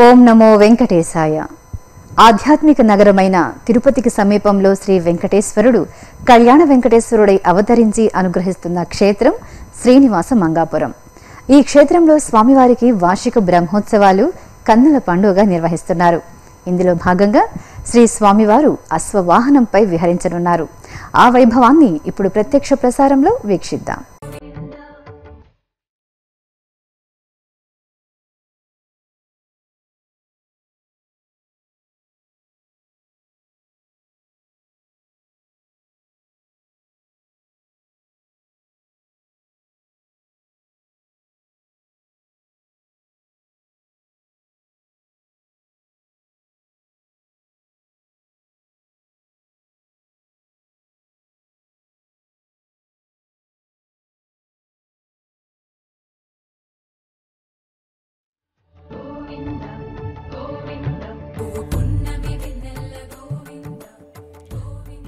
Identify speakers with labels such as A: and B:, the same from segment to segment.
A: ఓం నమో వెంకటేశాయ. ఆధ్యాత్మిక నగరమైన తిరుపతికి సమీపంలో శ్రీ వెంకటేశ్వరుడు కళ్యాణ వెంకటేశ్వరుడై అవతరించి అనుగ్రహిస్తున్న క్షేత్రం శ్రీనివాస మంగాపురం. ఈ క్షేత్రంలో స్వామివారికి వార్షిక బ్రహ్మోత్సవాలు కన్నుల పండుగ నిర్వహిస్తున్నారు. ఇందులో భాగంగా శ్రీ స్వామివారు అశ్వవాహనంపై విహరించనున్నారు. ఆ వైభవాన్ని ఇప్పుడు ప్రత్యక్ష ప్రసారంలో వీక్షిద్దాం.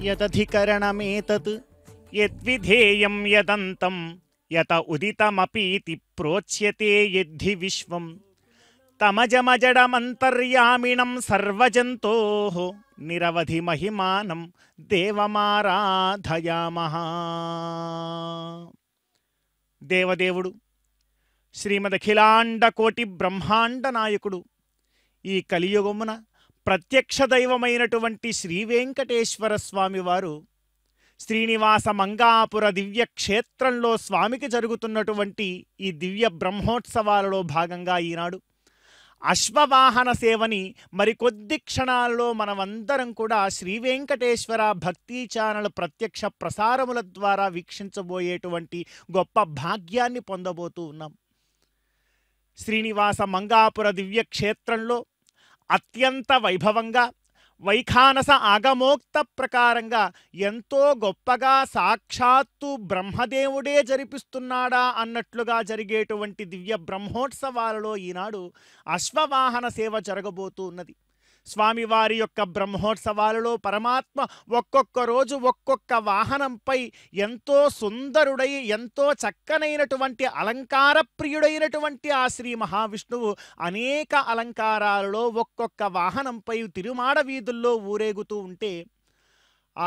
B: యదధికరణమేతత్ యద్విధేయం యదంతం యత ఉదితమపీతి ప్రోచ్యతే యద్ధి విశ్వం తమజమజడమంతర్యామిణం సర్వజంతోః నిరవధి మహిమానం దేవమారాధయామః. దేవదేవుడు శ్రీమదఖిలాండ కోటి బ్రహ్మాండ నాయకుడు ఈ కలియుగమున ప్రత్యక్ష దైవమైనటువంటి శ్రీ వెంకటేశ్వర స్వామివారు శ్రీనివాస మంగాపుర దివ్య క్షేత్రంలో స్వామికి జరుగుతున్నటువంటి ఈ దివ్య బ్రహ్మోత్సవాలలో భాగంగా ఈనాడు అశ్వవాహన సేవని మరికొద్ది క్షణాలలో మనమందరం కూడా శ్రీ వెంకటేశ్వర భక్తి ఛానల్ ప్రత్యక్ష ప్రసారముల ద్వారా వీక్షించబోయేటువంటి గొప్ప భాగ్యాన్ని పొందబోతూ ఉన్నాం. శ్రీనివాస మంగాపుర దివ్య క్షేత్రంలో అత్యంత వైభవంగా వైఖానస ఆగమోక్త ప్రకారంగా ఎంతో గొప్పగా సాక్షాత్తు బ్రహ్మదేవుడే జరిపిస్తున్నాడా అన్నట్లుగా జరిగేటువంటి దివ్య బ్రహ్మోత్సవాలలో ఈనాడు అశ్వవాహన సేవ జరగబోతూ ఉన్నది. స్వామివారి యొక్క బ్రహ్మోత్సవాలలో పరమాత్మ ఒక్కొక్క రోజు ఒక్కొక్క వాహనంపై ఎంతో సుందరుడై ఎంతో చక్కనైనటువంటి అలంకార ప్రియుడైనటువంటి ఆ శ్రీ మహావిష్ణువు అనేక అలంకారాలలో ఒక్కొక్క వాహనంపై తిరుమాడ వీధుల్లో ఊరేగుతూ ఉంటే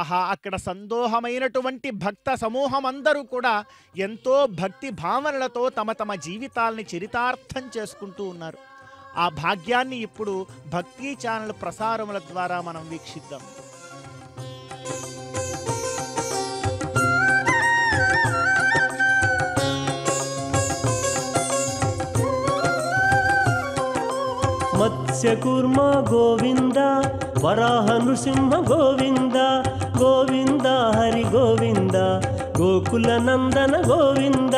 B: ఆహా అక్కడ సందోహమైనటువంటి భక్త సమూహం అందరూ కూడా ఎంతో భక్తి భావనలతో తమ తమ జీవితాల్ని చరితార్థం చేసుకుంటూ ఉన్నారు. ఆ భాగ్యాన్ని ఇప్పుడు భక్తి ఛానల్ ప్రసారముల ద్వారా మనం వీక్షిద్దాం.
C: మత్స్యకూర్మ గోవింద, వరాహ నృసింహ గోవింద, గోవింద హరి గోవింద, గోకుల నందన గోవింద,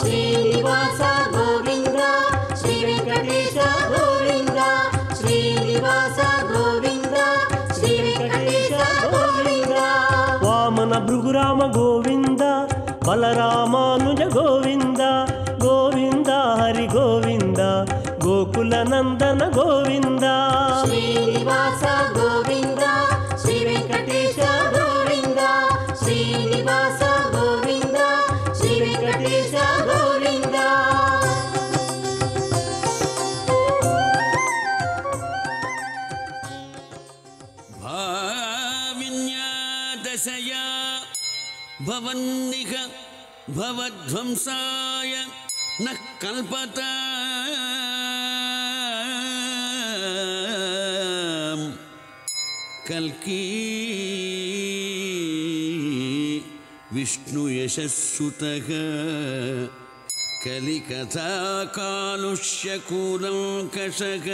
D: శ్రీనివాస గోవింద, శ్రీ వెంకటేశ గోవింద, శ్రీనివాస గోవింద, శ్రీ వెంకటేశ గోవింద,
C: వామన భృగురామ గోవింద, బలరామానుజ గోవింద, గోవింద హరి గోవింద, గోకుల నందన గోవింద,
D: శ్రీనివాస గోవింద, శ్రీ వెంకటేశ గోవింద, శ్రీనివాస గోవింద, శ్రీ వెంకటేశ గోవింద.
E: భావిన్యాదశయా భవన్నిహ భవధ్వంసాయ నః కల్పతాం కల్కీ విష్ణుయశస్సుతః కలికథా కాలుష్యకూలంకషః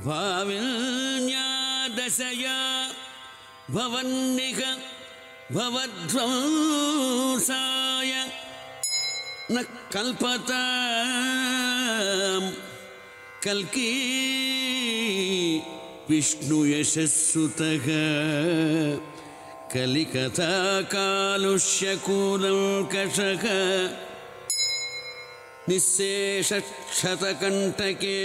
E: భావిన్యాదశయా భవన్నిహ భవధ్వంసాయ నః కల్పతాం కల్కీ विष्णुयशस्सुतः कलिकथाकालुष्यकूलङ्कषः निःशेषक्षतकण्टके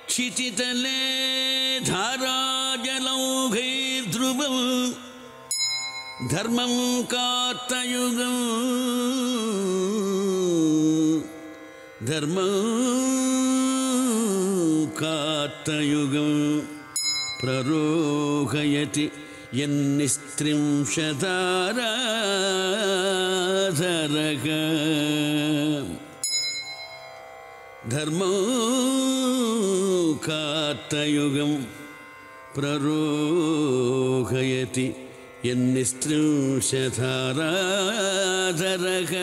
E: क्षितितले धाराजलौघैर्ध्रुवं धर्मं कार्तयुगं प्ररोहयति यन्निस्त्रिंशदाराधरः धर्मो कार्तयुगं प्ररोहयति यन्निस्त्रिंशदाराधरः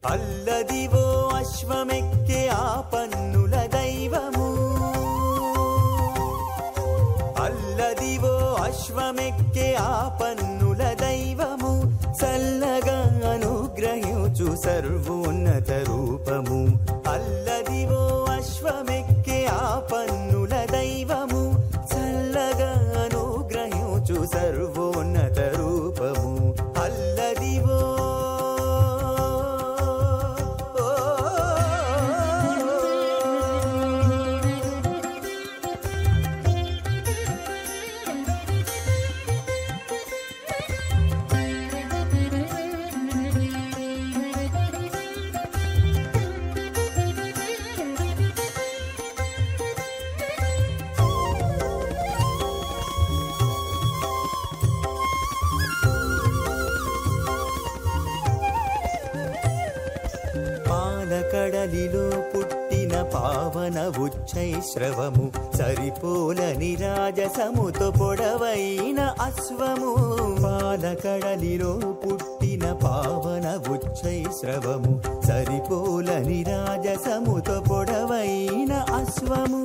F: అల్లదివో అశ్వమెక్కే ఆ పన్నుల దైవము, అల్లదివో అశ్వమెక్కే ఆ పన్నుల దైవము, చల్లగా అనుగ్రహించు సర్వోన్నత రూపము. అల్లదివో అశ్వమెక్కే ఆ పన్నుల దైవము, చల్లగా అనుగ్రహించు సర్వోన్నత రూపము. అల్లదివో కడలిలో పుట్టిన పావన ఉచ్చైశ్రవము, సరిపోలని రాజసముతో పొడవైన అశ్వము. పాలకడలిలో పుట్టిన పావన ఉచ్చైశ్రవము, సరిపోలని రాజసముతో పొడవైన అశ్వము.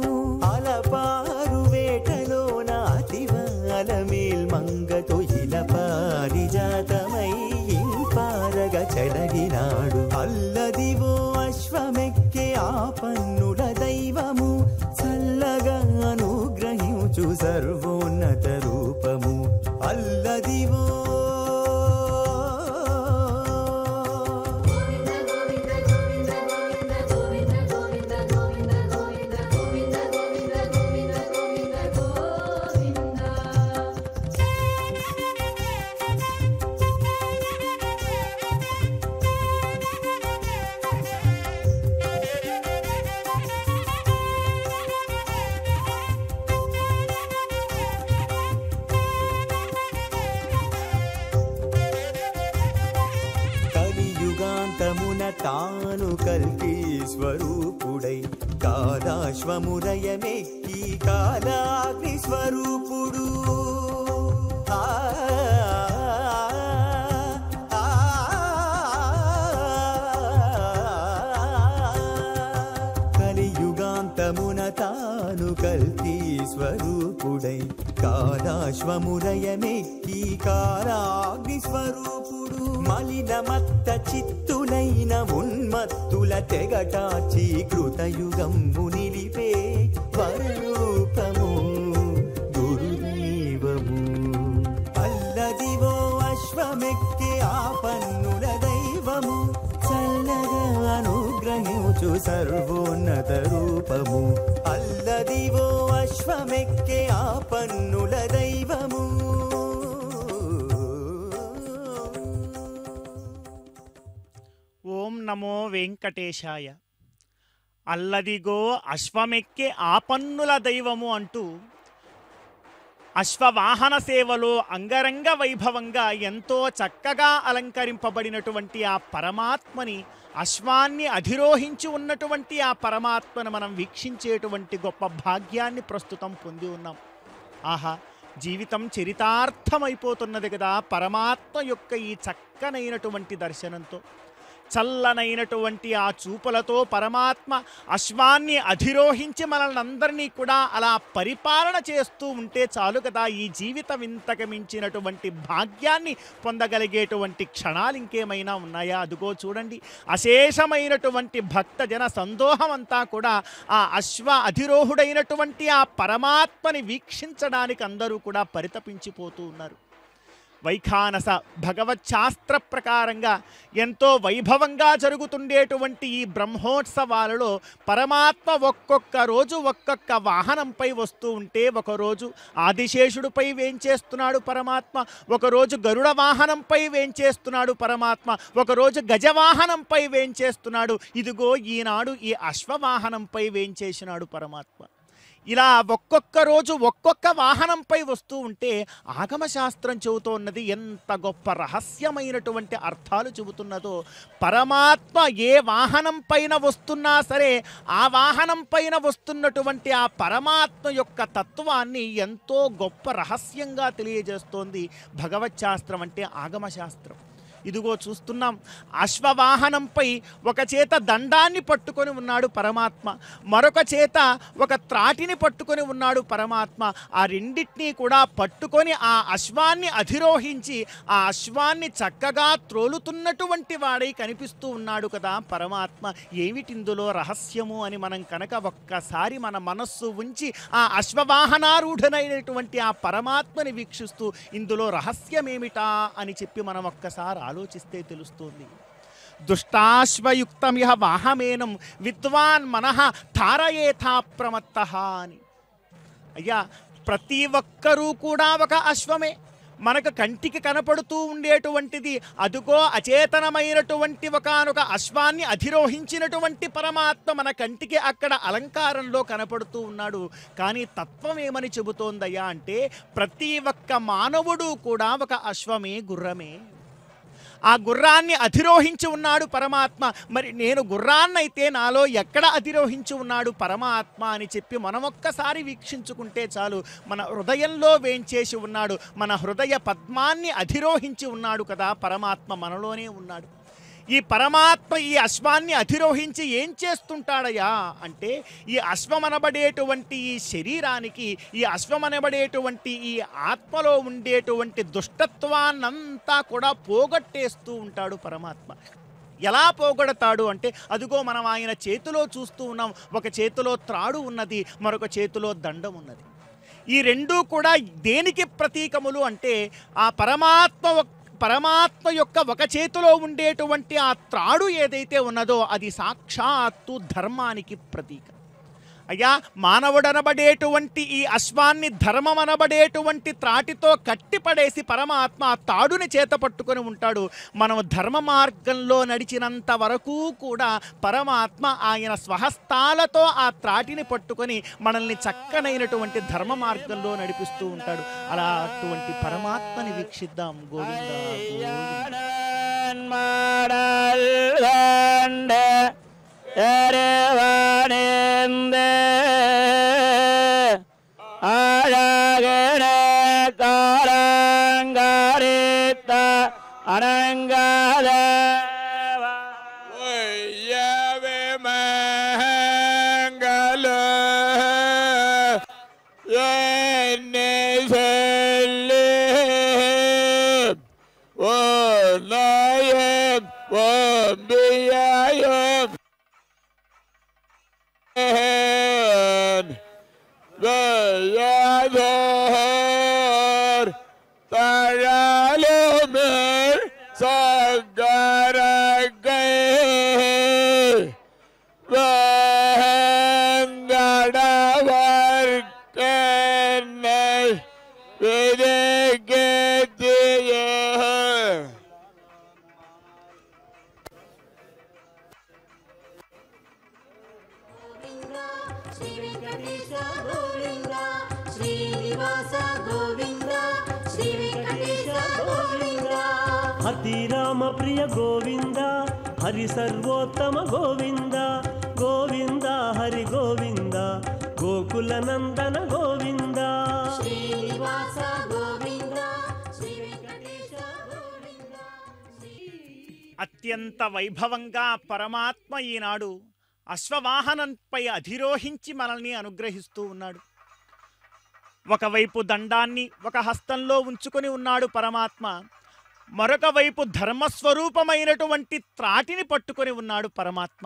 F: అలపారు వేటలోన అతివాల మేల్మంగతో ఇలా పారిజాతమై ఇంపారగ చెలగినాడు. అల్లదివో అశ్వమెక్కే ఆ పన్నుల దైవము, చల్లగా అనుగ్రహించు సర్వోన్నత రూపము. అల్లదివో తాను కల్కి స్వరూపుడై కాలాశ్వమురయమెక్కి కాలాగ్ని స్వరూపుడు. కలియుగాంతమున తాను కల్కి స్వరూపుడై కాలాశ్వమురయమెక్కి కాలాగ్ని స్వరూపుడు. మలినమత్త చిత్తులైన ఉన్మత్తుల తెగటాచి కృతయుగంబు నిలిపే వరరూపము గురుదేవము. అల్లదివో అశ్వమెక్కే ఆ పన్నుల దైవము, చల్లగా అనుగ్రహించు సర్వోన్నత రూపము. అల్లదివో అశ్వమెక్కే ఆ పన్నుల దైవము.
B: నమో వెంకటేశాయ. అల్లదిగో అశ్వమెక్కే ఆపన్నుల దైవము అంటూ అశ్వవాహన సేవలో అంగరంగ వైభవంగా ఎంతో చక్కగా అలంకరింపబడినటువంటి ఆ పరమాత్మని, అశ్వాన్ని అధిరోహించి ఉన్నటువంటి ఆ పరమాత్మను మనం వీక్షించేటువంటి గొప్ప భాగ్యాన్ని ప్రస్తుతం పొంది ఉన్నాం. ఆహా, జీవితం చరితార్థమైపోతున్నది కదా పరమాత్మ యొక్క ఈ చక్కనైనటువంటి దర్శనంతో. చల్లనైనటువంటి ఆ చూపులతో పరమాత్మ అశ్వాన్ని అధిరోహించి మనల్ని అందరినీ కూడా అలా పరిపాలన చేస్తూ ఉంటే చాలు కదా ఈ జీవితం ఇంతకు మించినటువంటి భాగ్యాన్ని పొందగలిగేటువంటి క్షణాలు ఇంకేమైనా ఉన్నాయా? అదుగో చూడండి, అశేషమైనటువంటి భక్తజన సందోహం అంతా కూడా ఆ అశ్వ అధిరోహుడైనటువంటి ఆ పరమాత్మని వీక్షించడానికి అందరూ కూడా పరితపించిపోతూ ఉన్నారు. వైఖానస భగవచ్శాస్త్ర ప్రకారంగా ఎంతో వైభవంగా జరుగుతుండేటువంటి ఈ బ్రహ్మోత్సవాలలో పరమాత్మ ఒక్కొక్క రోజు ఒక్కొక్క వాహనంపై వస్తూ ఉంటే, ఒకరోజు ఆదిశేషుడిపై వేంచేస్తున్నాడు పరమాత్మ, ఒకరోజు గరుడ వాహనంపై వేంచేస్తున్నాడు పరమాత్మ, ఒకరోజు గజవాహనంపై వేంచేస్తున్నాడు. ఇదిగో ఈనాడు ఈ అశ్వవాహనంపై వేంచేసినాడు పరమాత్మ. ఇలా ఒక్కొక్క రోజు ఒక్కొక్క వాహనంపై వస్తూ ఉంటే ఆగమశాస్త్రం చెబుతోన్నది ఎంత గొప్ప రహస్యమైనటువంటి అర్థాలు చెబుతున్నదో. పరమాత్మ ఏ వాహనం పైన వస్తున్నా సరే ఆ వాహనం పైన వస్తున్నటువంటి ఆ పరమాత్మ యొక్క తత్వాన్ని ఎంతో గొప్ప రహస్యంగా తెలియజేస్తోంది భగవచ్శాస్త్రం అంటే ఆగమశాస్త్రం. ఇదిగో చూస్తున్నాం, అశ్వవాహనంపై ఒక చేత దండాన్ని పట్టుకొని ఉన్నాడు పరమాత్మ, మరొక చేత ఒక త్రాటిని పట్టుకొని ఉన్నాడు పరమాత్మ. ఆ రెండింటినీ కూడా పట్టుకొని ఆ అశ్వాన్ని అధిరోహించి ఆ అశ్వాన్ని చక్కగా త్రోలుతున్నటువంటి వాడై కనిపిస్తూ ఉన్నాడు కదా పరమాత్మ. ఏమిటిందులో రహస్యము అని మనం కనుక ఒక్కసారి మన మనస్సు ఉంచి ఆ అశ్వవాహనారూఢనైనటువంటి ఆ పరమాత్మని వీక్షిస్తూ ఇందులో రహస్యమేమిటా అని చెప్పి మనం ఒక్కసారి ఆలోచిస్తే తెలుస్తుంది. దుష్టాశ్వయుక్తం ఇహ వాహమేనం విద్వాన్ మనః ధారయేథా ప్రమత్తః అని. అయ్యా, ప్రతి ఒక్కరూ కూడా ఒక అశ్వమే, మనకు కంటికి కనపడుతూ ఉండేటువంటిది. అదుగో అచేతనమైనటువంటి ఒకానొక అశ్వాన్ని అధిరోహించినటువంటి పరమాత్మ మన కంటికి అక్కడ అలంకారంలో కనపడుతూ ఉన్నాడు. కానీ తత్వం ఏమని చెబుతోందయ్యా అంటే ప్రతి ఒక్క మానవుడు కూడా ఒక అశ్వమే, గుర్రమే. ఆ గుర్రాన్ని అధిరోహించి ఉన్నాడు పరమాత్మ. మరి నేను గుర్రాన్నైతే నాలో ఎక్కడ అధిరోహించి ఉన్నాడు పరమాత్మ అని చెప్పి మనం ఒక్కసారి వీక్షించుకుంటే చాలు. మన హృదయంలో వేంచేసి ఉన్నాడు, మన హృదయ పద్మాన్ని అధిరోహించి ఉన్నాడు కదా పరమాత్మ, మనలోనే ఉన్నాడు. ఈ పరమాత్మ ఈ అశ్వాన్ని అధిరోహించి ఏం చేస్తుంటాడయ్యా అంటే ఈ అశ్వమనబడేటువంటి ఈ శరీరానికి, ఈ అశ్వమనబడేటువంటి ఈ ఆత్మలో ఉండేటువంటి దుష్టత్వాన్నంతా కూడా పోగొట్టేస్తూ ఉంటాడు పరమాత్మ. ఎలా పోగొడతాడు అంటే అదిగో మనం ఆయన చేతిలో చూస్తూ ఉన్నాం. ఒక చేతిలో త్రాడు ఉన్నది, మరొక చేతిలో దండం ఉన్నది. ఈ రెండూ కూడా దేనికి ప్రతీకములు అంటే ఆ పరమాత్మ యొక్క ఒక చేతిలో ఉండేటువంటి ఆ త్రాడు ఏదైతే ఉన్నదో అది సాక్షాత్తు ధర్మానికి ప్రతీక. అయ్యా, మానవుడనబడేటువంటి ఈ అశ్వాన్ని ధర్మమనబడేటువంటి త్రాటితో కట్టిపడేసి పరమాత్మ ఆ తాడుని చేత పట్టుకొని ఉంటాడు. మనం ధర్మ మార్గంలో నడిచినంత వరకు కూడా పరమాత్మ ఆయన స్వహస్తాలతో ఆ త్రాటిని పట్టుకొని మనల్ని చక్కనైనటువంటి ధర్మ మార్గంలో నడిపిస్తూ ఉంటాడు. అలా అటువంటి పరమాత్మని వీక్షిద్దాం. గోవింద
C: రతిరామ ప్రియ గోవింద హరి సర్వోత్తమ గోవింద గోవింద హరి గోవింద గోకుల నందన గోవింద
D: శ్రీనివాస గోవింద శ్రీ వెంకటేశ గోవింద
B: అత్యంత వైభవంగా పరమాత్మ ఈనాడు అశ్వవాహనంపై అధిరోహించి మనల్ని అనుగ్రహిస్తూ ఉన్నాడు. ఒకవైపు దండాన్ని ఒక హస్తంలో ఉంచుకొని ఉన్నాడు పరమాత్మ, మరొక వైపు ధర్మస్వరూపమైనటువంటి త్రాటిని పట్టుకొని ఉన్నాడు పరమాత్మ.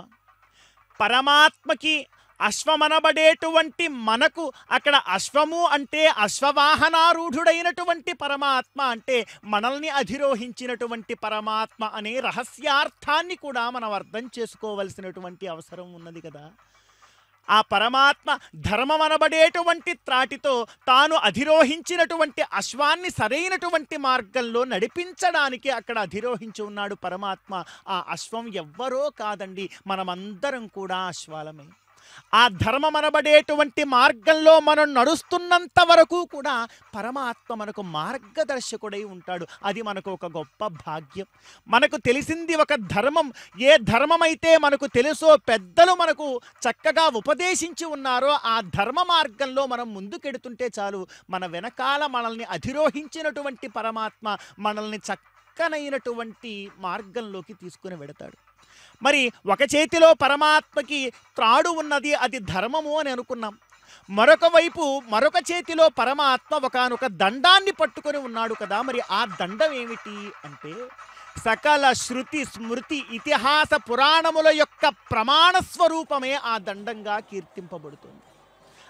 B: పరమాత్మకి అశ్వమనబడేటువంటి మనకు అక్కడ అశ్వము అంటే అశ్వవాహనారూఢుడైనటువంటి పరమాత్మ అంటే మనల్ని అధిరోహించినటువంటి పరమాత్మ అనే రహస్యార్థాన్ని కూడా మనం అర్థం చేసుకోవలసినటువంటి అవసరం ఉన్నది కదా. ఆ పరమాత్మ ధర్మమనబడేటువంటి త్రాటితో తాను అధిరోహించినటువంటి అశ్వాన్ని సరైనటువంటి మార్గంలో నడిపించడానికి అక్కడ అధిరోహించి ఉన్నాడు పరమాత్మ. ఆ అశ్వం ఎవ్వరో కాదండి, మనమందరం కూడా అశ్వాలమే. ఆ ధర్మమనబడేటువంటి మార్గంలో మనం నడుస్తున్నంత వరకు కూడా పరమాత్మ మనకు మార్గదర్శకుడై ఉంటాడు. అది మనకు ఒక గొప్ప భాగ్యం. మనకు తెలిసింది ఒక ధర్మం, ఏ ధర్మమైతే మనకు తెలుసో పెద్దలు మనకు చక్కగా ఉపదేశించి ఉన్నారో ఆ ధర్మ మార్గంలో మనం ముందుకెడుతుంటే చాలు, మన వెనకాల మనల్ని అధిరోహించినటువంటి పరమాత్మ మనల్ని చక్కనైనటువంటి మార్గంలోకి తీసుకుని వెడతాడు. మరి ఒక చేతిలో పరమాత్మకి త్రాడు ఉన్నది, అది ధర్మము అని అనుకున్నాం. మరొక చేతిలో పరమాత్మ ఒకానొక దండాన్ని పట్టుకొని ఉన్నాడు కదా. మరి ఆ దండం ఏమిటి అంటే సకల శృతి స్మృతి ఇతిహాస పురాణముల యొక్క ప్రమాణ స్వరూపమే ఆ దండంగా కీర్తింపబడుతుంది.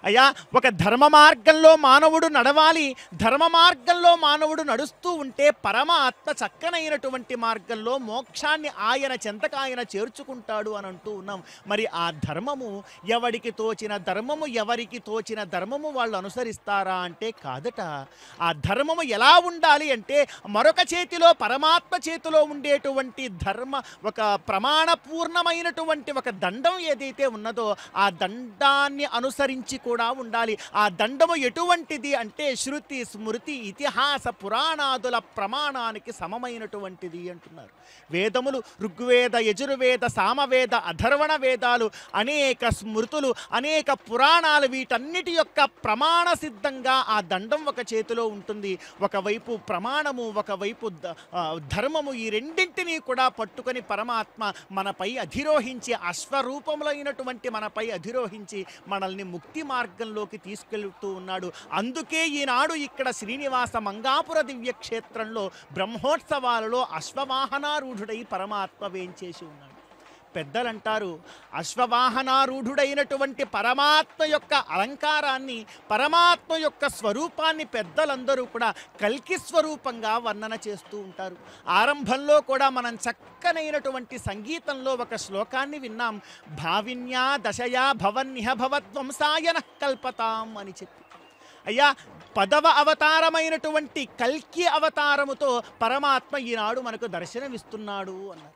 B: అయ్యా, ఒక ధర్మ మార్గంలో మానవుడు నడవాలి, ధర్మ మార్గంలో మానవుడు నడుస్తూ ఉంటే పరమాత్మ చక్కనైనటువంటి మార్గంలో మోక్షాన్ని ఆయన చెంతకు ఆయన చేర్చుకుంటాడు అని అంటూ ఉన్నాం. మరి ఆ ధర్మము ఎవరికి తోచిన ధర్మము వాళ్ళు అనుసరిస్తారా అంటే కాదట. ఆ ధర్మము ఎలా ఉండాలి అంటే మరొక చేతిలో పరమాత్మ చేతిలో ఉండేటువంటి ఒక ప్రమాణపూర్ణమైనటువంటి ఒక దండం ఏదైతే ఉన్నదో ఆ దండాన్ని అనుసరించి కూడా ఉండాలి. ఆ దండము ఎటువంటిది అంటే శృతి స్మృతి ఇతిహాస పురాణాదుల ప్రమాణానికి సమమైనటువంటిది అంటున్నారు. వేదములు ఋగ్వేద యజుర్వేద సామవేద అధర్వణ వేదాలు అనేక స్మృతులు అనేక పురాణాలు వీటన్నిటి యొక్క ప్రమాణ సిద్ధంగా ఆ దండం ఒక చేతిలో ఉంటుంది. ఒకవైపు ప్రమాణము ఒకవైపు ధర్మము, ఈ రెండింటినీ కూడా పట్టుకొని పరమాత్మ మనపై అధిరోహించి అశ్వరూపములైనటువంటి మనపై అధిరోహించి మనల్ని ముక్తి మార్గంలోకి తీసుకెళ్తూ ఉన్నాడు. అందుకే ఈనాడు ఇక్కడ శ్రీనివాస మంగాపుర దివ్యక్షేత్రంలో బ్రహ్మోత్సవాలలో అశ్వవాహనారూఢుడై పరమాత్మ వేంచేసి ఉన్నాడు. పెద్దలంటారు అశ్వవాహనారూఢుడైనటువంటి పరమాత్మ యొక్క అలంకారాన్ని, పరమాత్మ యొక్క స్వరూపాన్ని పెద్దలందరూ కూడా కల్కి స్వరూపంగా వర్ణన చేస్తూ ఉంటారు. ఆరంభంలో కూడా మనం చక్కనైనటువంటి సంగీతంలో ఒక శ్లోకాన్ని విన్నాం, భావిన్యా దశయా భవన్యః భవద్వంసాయన కల్పతాం అని చెప్పి. అయ్యా, 10వ అవతారమైనటువంటి కల్కి అవతారముతో పరమాత్మ ఈనాడు మనకు దర్శనమిస్తున్నాడు అన్నారు.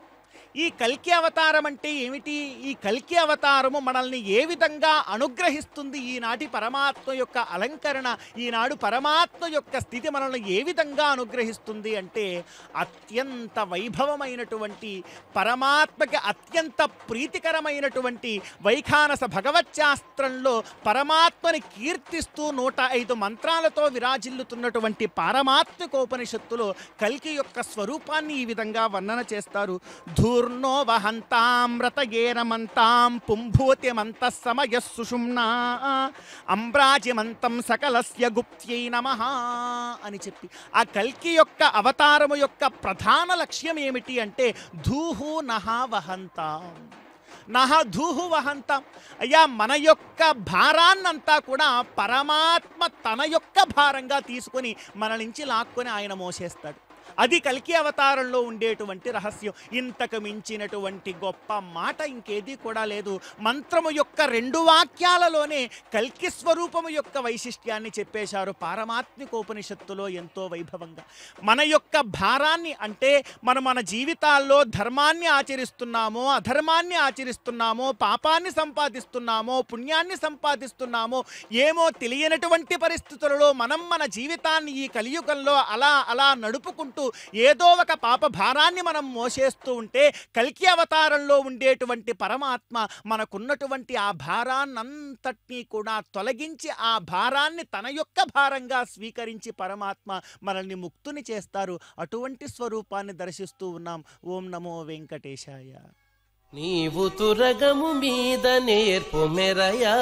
B: ఈ కల్కి అవతారం అంటే ఏమిటి? ఈ కల్కి అవతారము మనల్ని ఏ విధంగా అనుగ్రహిస్తుంది? ఈనాటి పరమాత్మ యొక్క అలంకరణ, ఈనాడు పరమాత్మ యొక్క స్థితి మనల్ని ఏ విధంగా అనుగ్రహిస్తుంది అంటే అత్యంత వైభవమైనటువంటి పరమాత్మకి అత్యంత ప్రీతికరమైనటువంటి వైఖానస భగవచ్శాస్త్రంలో పరమాత్మని కీర్తిస్తూ 105 మంత్రాలతో విరాజిల్లుతున్నటువంటి పారమాత్మికోపనిషత్తులో కల్కి యొక్క స్వరూపాన్ని ఈ విధంగా వర్ణన చేస్తారు. ధూర్ణో వహంతాం రతయేనమంతాం పుంభూతిమంత సమయః సుషుమ్నా అంబ్రాజిమంతం సకలస్య గుప్త్యై నమః అని చెప్పి ఆ కల్కి యొక్క అవతారము యొక్క ప్రధాన లక్ష్యం ఏమిటి అంటే ధూహు నహ వహంతాం, నహ ధూహు వహంతాం. అయ్యా, మన యొక్క భారాన్నంతా కూడా పరమాత్మ తన యొక్క భారంగా తీసుకొని మన నుంచి లాక్కొని ఆయన మోసేస్తాడు. అది కల్కి అవతారంలో ఉండేటువంటి రహస్యం. ఇంతకు మించినటువంటి గొప్ప మాట ఇంకేదీ కూడా లేదు. మంత్రము యొక్క 2 వాక్యాలలోనే కల్కి స్వరూపము యొక్క వైశిష్ట్యాన్ని చెప్పేశారు పారమాత్మికోపనిషత్తులో ఎంతో వైభవంగా. మన యొక్క భారాన్ని అంటే మన జీవితాల్లో ధర్మాన్ని ఆచరిస్తున్నామో అధర్మాన్ని ఆచరిస్తున్నామో, పాపాన్ని సంపాదిస్తున్నామో పుణ్యాన్ని సంపాదిస్తున్నామో ఏమో తెలియనటువంటి పరిస్థితులలో మనం మన జీవితాన్ని ఈ కలియుగంలో అలా నడుపుకుంటూ తిరుగుతూ ఏదో ఒక పాప భారాన్ని మనం మోసేస్తూ ఉంటే కల్కి అవతారంలో ఉండేటువంటి పరమాత్మ మనకున్నటువంటి ఆ భారాన్నంతటినీ కూడా తొలగించి ఆ భారాన్ని తన యొక్క భారంగా స్వీకరించి పరమాత్మ మనల్ని ముక్తుని చేస్తారు. అటువంటి స్వరూపాన్ని దర్శిస్తూ ఉన్నాం. ఓం నమో వెంకటేశాయ.
G: నీవు తురగము మీద నేర్పు మెరయా,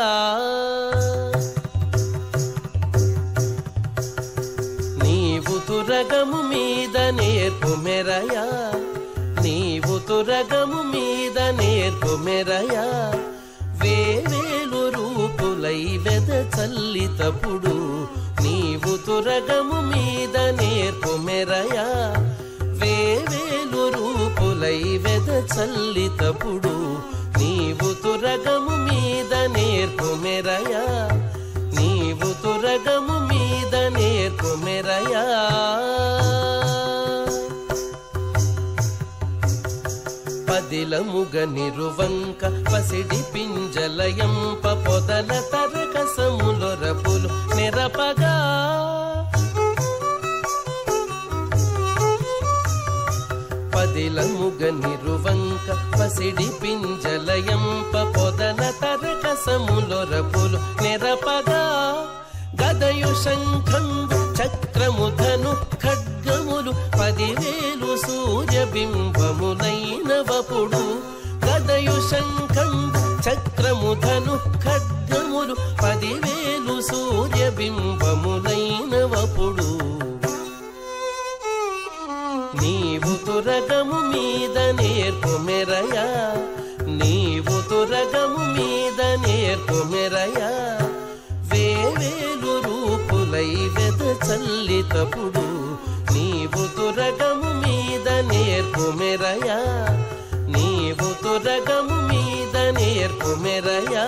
G: నీవు తురగము మీద నేర్పు మెరయా, నీవు తురగము మీద నేర్పు మెరయా. వేవేలు రూపులై వెద చల్లితప్పుడు నీవు తురగము మీద నేర్పు మెరయా. వేవేలు రూపులై వెద చల్లితప్పుడు నీవు తురగము మీద నేర్పు మెరయా, నీవు తురగము మీద నేర్పు మెరయా. పదిలముగ నిరువంక పసిడి పింజలయంప పొదల తరకసములొరపులు నెరపగా. పదిలముగ నిరువంక పసిడి పింజలయంప పొదల తరకసములొరపులు నెరపగా. గదయు శంఖంబు చక్రము ధను ఖడ్గములు 10,000 సూర్యబింబములైనవపుడు. గదయు శంఖంబు చక్రము ధను ఖడ్గములు 10,000 సూర్యబింబములైనవపుడు నీవు తురగము మీద నేర్పు మెరయా, నీవు తురగము మీద నేర్పు మెరయా. వేవేలు రూపులై వెద చల్లితప్పుడు నీవు తురగము మీద నేర్పు మెరయా, నీవు తురగము మీద నేర్పు మెరయా.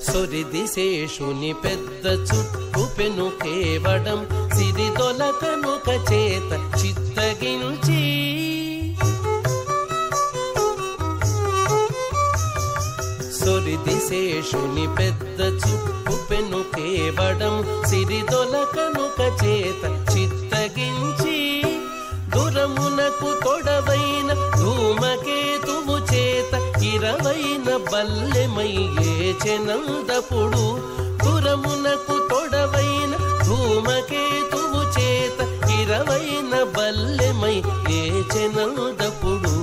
G: సొరిది శేషుని పెద్ద చుట్టు పెను కేవడం సిరిదొలకనుక చేత చిత్తగించి. సొరిది శేషుని పెద్ద చుట్టు పెను కేవడం సిరిదొలకనుక చేత చిత్తగించి. దురమునకు తొడవైన ధూమకేతువు చేత 20 బల్లెమయ్యే చెనందపుడు. దురమునకు తొడవైన ధూమకేతువు చేత 20 బల్లెమయ్యే చెనందపుడు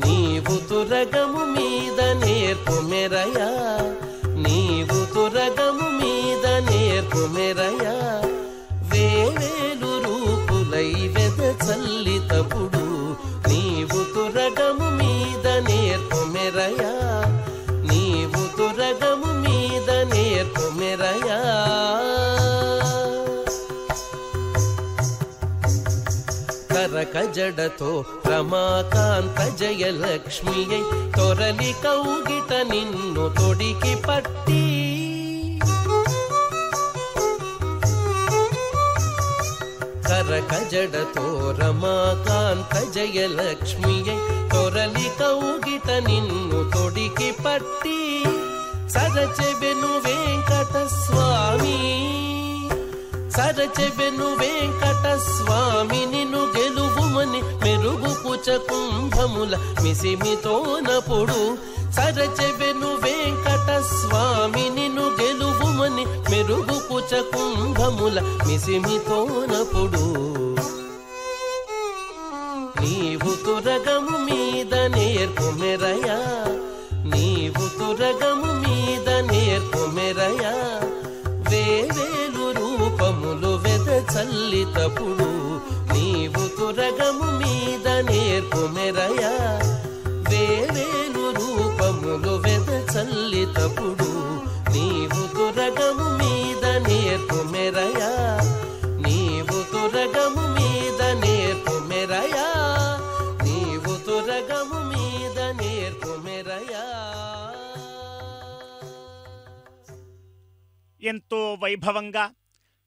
G: నీవు తురగము మీద నేర్పు మెరయా, నీవు తురగము మీద నేర్పు మెరయా. వేవేలు రూపులై వెద చల్లితప్పుడు నీవు తురగము మీద నేర్పు మెరయా, నీవు తురగము మీద నేర్పు మెరయా. కరక జడతో రమాకాంత జయలక్ష్మియై తొరలి కౌగిట నిన్ను తొడికి పట్టి. కరక జడతో రమాకాంత జయలక్ష్మియై తొరలి కౌగిట నిన్ను తొడికి పట్టి. సరచెబెను వెంకట స్వామి, సరచెబెను వెంకట స్వామి నిన్ను గెలువుమని మెరుగు పుచ కుంభముల మిసిమితోనప్పుడు. సరచెబెను వెంకట స్వామి నిన్ను గెలువుమని మెరుగు పుచ కుంభముల మిసిమితోనప్పుడు నీవు తురగము మీద నేర్పు మెరయా, నీవు తురగము మీద నేర్పు మెరయా. వేవేలు రూపములు వెద చల్లితప్పుడు నీవు తురగము మీద నేర్పు మెరయా. వేవేలు రూపములు వెద చల్లితప్పుడు నీవు తురగము మీద నేర్పు మెరయా, నీవు తురగము మీద నేర్పు మెరయా, నీవు తురగము మీద నేర్పు మెరయా.
B: ఎంతో వైభవంగా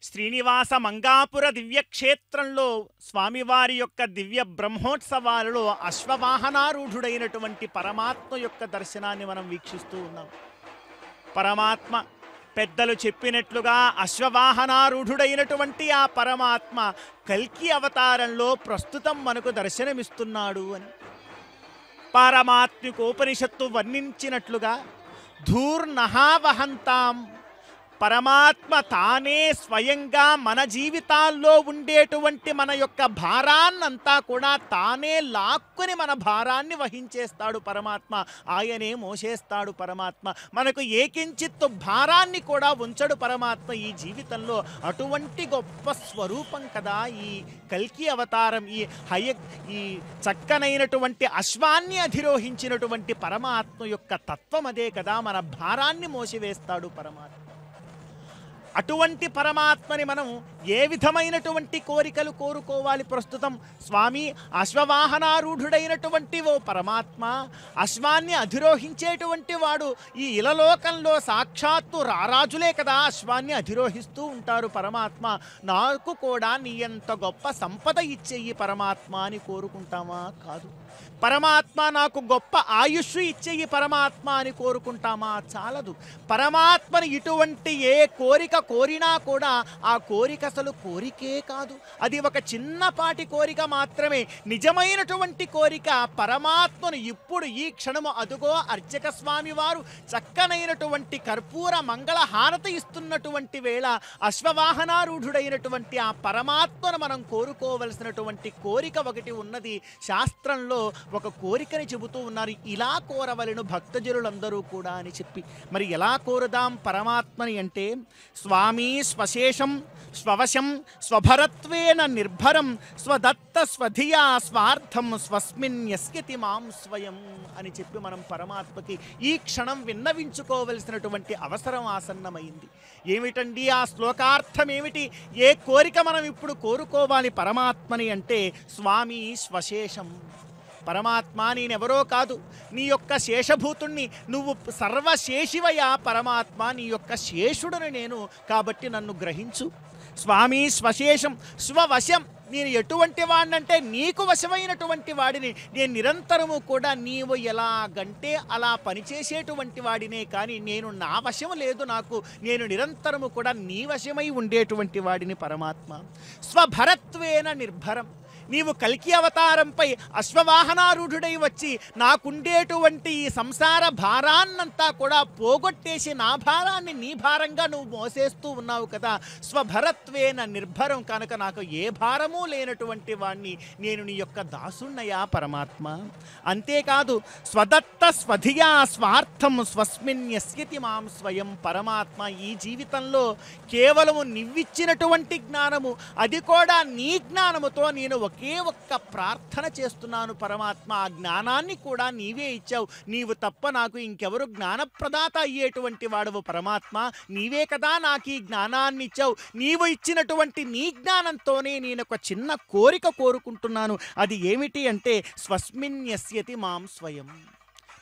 B: శ్రీనివాస మంగాపుర దివ్యక్షేత్రంలో స్వామివారి యొక్క దివ్య బ్రహ్మోత్సవాలలో అశ్వవాహనారూఢుడైనటువంటి పరమాత్మ యొక్క దర్శనాన్ని మనం వీక్షిస్తూ ఉన్నాం. పరమాత్మ పెద్దలు చెప్పినట్లుగా అశ్వవాహనారూఢుడైనటువంటి ఆ పరమాత్మ కల్కి అవతారంలో ప్రస్తుతం మనకు దర్శనమిస్తున్నాడు అని పారమాత్మికోపనిషత్తు వర్ణించినట్లుగా ధూర్నహావహంతాం పరమాత్మ తానే స్వయంగా మన జీవితాల్లో ఉండేటువంటి మన యొక్క భారాన్నంతా కూడా తానే లాక్కుని మన భారాన్ని వహించేస్తాడు పరమాత్మ. ఆయనే మోసేస్తాడు పరమాత్మ. మనకు ఏకించిత్తు భారాన్ని కూడా ఉంచడు పరమాత్మ ఈ జీవితంలో. అటువంటి గొప్ప స్వరూపం కదా ఈ కల్కి అవతారం. ఈ చక్కనైనటువంటి అశ్వాన్ని అధిరోహించినటువంటి పరమాత్మ యొక్క తత్వం అదే కదా. మన భారాన్ని మోసివేస్తాడు పరమాత్మ. అటువంటి పరమాత్మని మనం ఏ విధమైనటువంటి కోరికలు కోరుకోవాలి? ప్రస్తుతం స్వామి అశ్వవాహనారూఢుడైనటువంటి ఓ పరమాత్మ, అశ్వాన్ని అధిరోహించేటువంటి వాడు ఈ ఇలలోకంలో సాక్షాత్తు రారాజులే కదా అశ్వాన్ని అధిరోహిస్తూ ఉంటారు పరమాత్మ. నాకు కూడా నీ ఎంత గొప్ప సంపద ఇచ్చేయి పరమాత్మ అని కోరుకుంటామా? కాదు. పరమాత్మ నాకు గొప్ప ఆయుష్ ఇచ్చేయి పరమాత్మ అని కోరుకుంటామా? చాలదు. పరమాత్మని ఇటువంటి ఏ కోరిక కోరినా కూడా ఆ కోరిక అసలు కోరికే కాదు. అది ఒక చిన్నపాటి కోరిక మాత్రమే. నిజమైనటువంటి కోరిక పరమాత్మను ఇప్పుడు ఈ క్షణము అదుగో అర్చక స్వామి వారు చక్కనైనటువంటి కర్పూర మంగళ హారతి ఇస్తున్నటువంటి వేళ అశ్వవాహనారూఢుడైనటువంటి ఆ పరమాత్మను మనం కోరుకోవలసినటువంటి కోరిక ఒకటి ఉన్నది. శాస్త్రంలో ఒక కోరికని చెబుతూ ఉన్నారు. ఇలా కోరవలెను భక్తజనులందరూ కూడా అని చెప్పి. మరి ఎలా కోరుదాం పరమాత్మని అంటే, స్వామి స్వశేషం స్వవశం స్వభరత్వేన నిర్భరం స్వదత్త స్వధియా స్వార్థం స్వస్మిన్ యస్యతి మాం స్వయం అని చెప్పి మనం పరమాత్మకి ఈ క్షణం విన్నవించుకోవలసినటువంటి అవసరం ఆసన్నమైంది. ఏమిటండి ఆ శ్లోకార్థం ఏమిటి? ఏ కోరిక మనం ఇప్పుడు కోరుకోవాలి పరమాత్మని అంటే, స్వామి స్వశేషం. పరమాత్మ నేనెవరో కాదు, నీ యొక్క శేషభూతుణ్ణి. నువ్వు సర్వశేషివయా పరమాత్మ, నీ యొక్క శేషుడను నేను, కాబట్టి నన్ను గ్రహించు. స్వామి స్వశేషం స్వవశం. నేను ఎటువంటి వాడినంటే నీకు వశమైనటువంటి వాడిని. నేను నిరంతరము కూడా నీవు ఎలాగంటే అలా పనిచేసేటువంటి వాడినే, కానీ నేను నా వశము లేదు నాకు. నేను నిరంతరము కూడా నీ వశమై ఉండేటువంటి వాడిని పరమాత్మ. స్వభరత్వేన నిర్భరం. నీవు కల్కి అవతారంపై అశ్వవాహనారూఢుడై వచ్చి నాకుండేటువంటి ఈ సంసార భారాన్నంతా కూడా పోగొట్టేసి నా భారాన్ని నీ భారంగా నువ్వు మోసేస్తూ ఉన్నావు కదా. స్వభరత్వేన నిర్భరం కనుక నాకు ఏ భారమూ లేనటువంటి వాణ్ణి నేను నీ యొక్క దాసున్నయా పరమాత్మ. అంతేకాదు స్వదత్త స్వధియా స్వార్థం స్వస్మిన్ యస్యతి మాం స్వయం. పరమాత్మ ఈ జీవితంలో కేవలము నివ్విచ్చినటువంటి జ్ఞానము, అది కూడా నీ జ్ఞానముతో నేను ఒకే ఒక్క ప్రార్థన చేస్తున్నాను పరమాత్మ. ఆ జ్ఞానాన్ని కూడా నీవే ఇచ్చావు. నీవు తప్ప నాకు ఇంకెవరు జ్ఞానప్రదాత అయ్యేటువంటి వాడవు పరమాత్మ. నీవే కదా నాకు ఈ జ్ఞానాన్ని ఇచ్చావు. నీవు ఇచ్చినటువంటి నీ జ్ఞానంతోనే నేను ఒక చిన్న కోరిక కోరుకుంటున్నాను. అది ఏమిటి అంటే, స్వస్మిన్ యస్యతి మాం స్వయం.